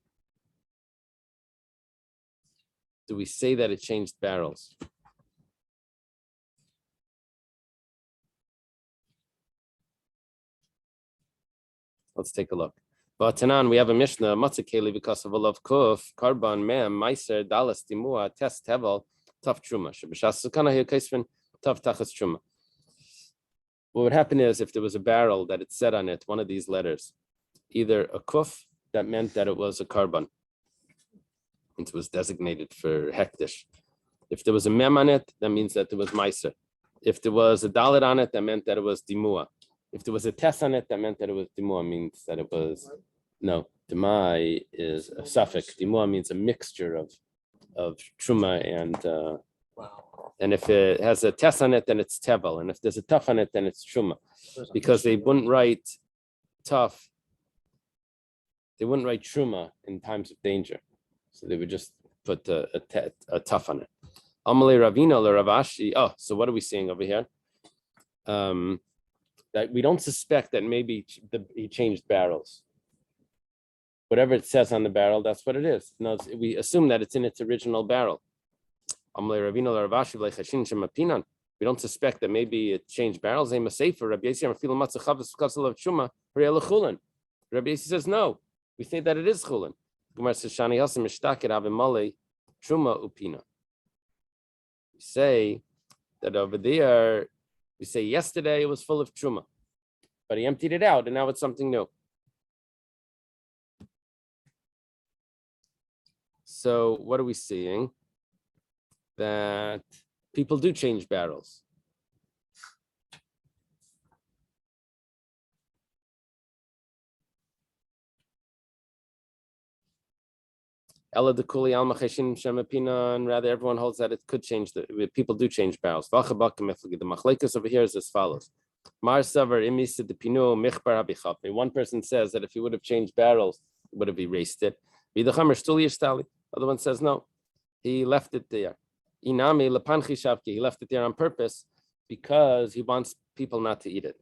do we say that it changed barrels? Let's take a look. Tanan, we have a Mishnah, Matzah Keli because of a love kuf, Karban, Mem, Meiser, Dalas, Timua, Test, Tevel, Tough Truma. Shabashas Sakana here, Kaisvin, Tough Tachas Truma. What would happen is if there was a barrel that it said on it, one of these letters, either a kuf, that meant that it was a Karban, and it was designated for hektish. If there was a mem on it, that means that there was Meiser. If there was a dalet on it, that meant that it was Dimua. If there was a test on it, that meant that it was Dimua, means that it was, no, Dimai is a suffix. Dimua means a mixture of Truma and if it has a test on it, then it's Tevel. And if there's a tough on it, then it's Truma. Because they wouldn't write tough, they wouldn't write Truma in times of danger. So they would just put a tough on it. Amalei Ravina Ravashi. Oh, so what are we seeing over here? That we don't suspect that maybe he changed barrels. Whatever it says on the barrel, that's what it is. No, we assume that it's in its original barrel. We don't suspect that maybe it changed barrels. Rabbi Yossi says no. We say that it is chulin. We say that over there, we say yesterday it was full of truma, but he emptied it out and now it's something new. So what are we seeing? That people do change barrels. Ella de Kuli Alma Cheshin Shemapina, and rather everyone holds that it could change people do change barrels. The Machlekes over here is as follows. Mar Savar Imisa de Pinu Michbar Habichapni. One person says that if he would have changed barrels, he would have erased it. Vidachamer Stuli Stali. Other one says no. He left it there. Inami Lepanchi Shavki. He left it there on purpose because he wants people not to eat it.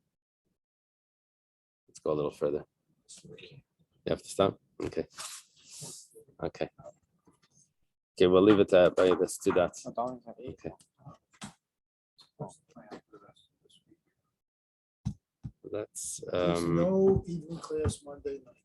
Let's go a little further. You have to stop? Okay. Okay. Okay, we'll leave it at by this two dots. Okay. That's There's no evening class Monday night.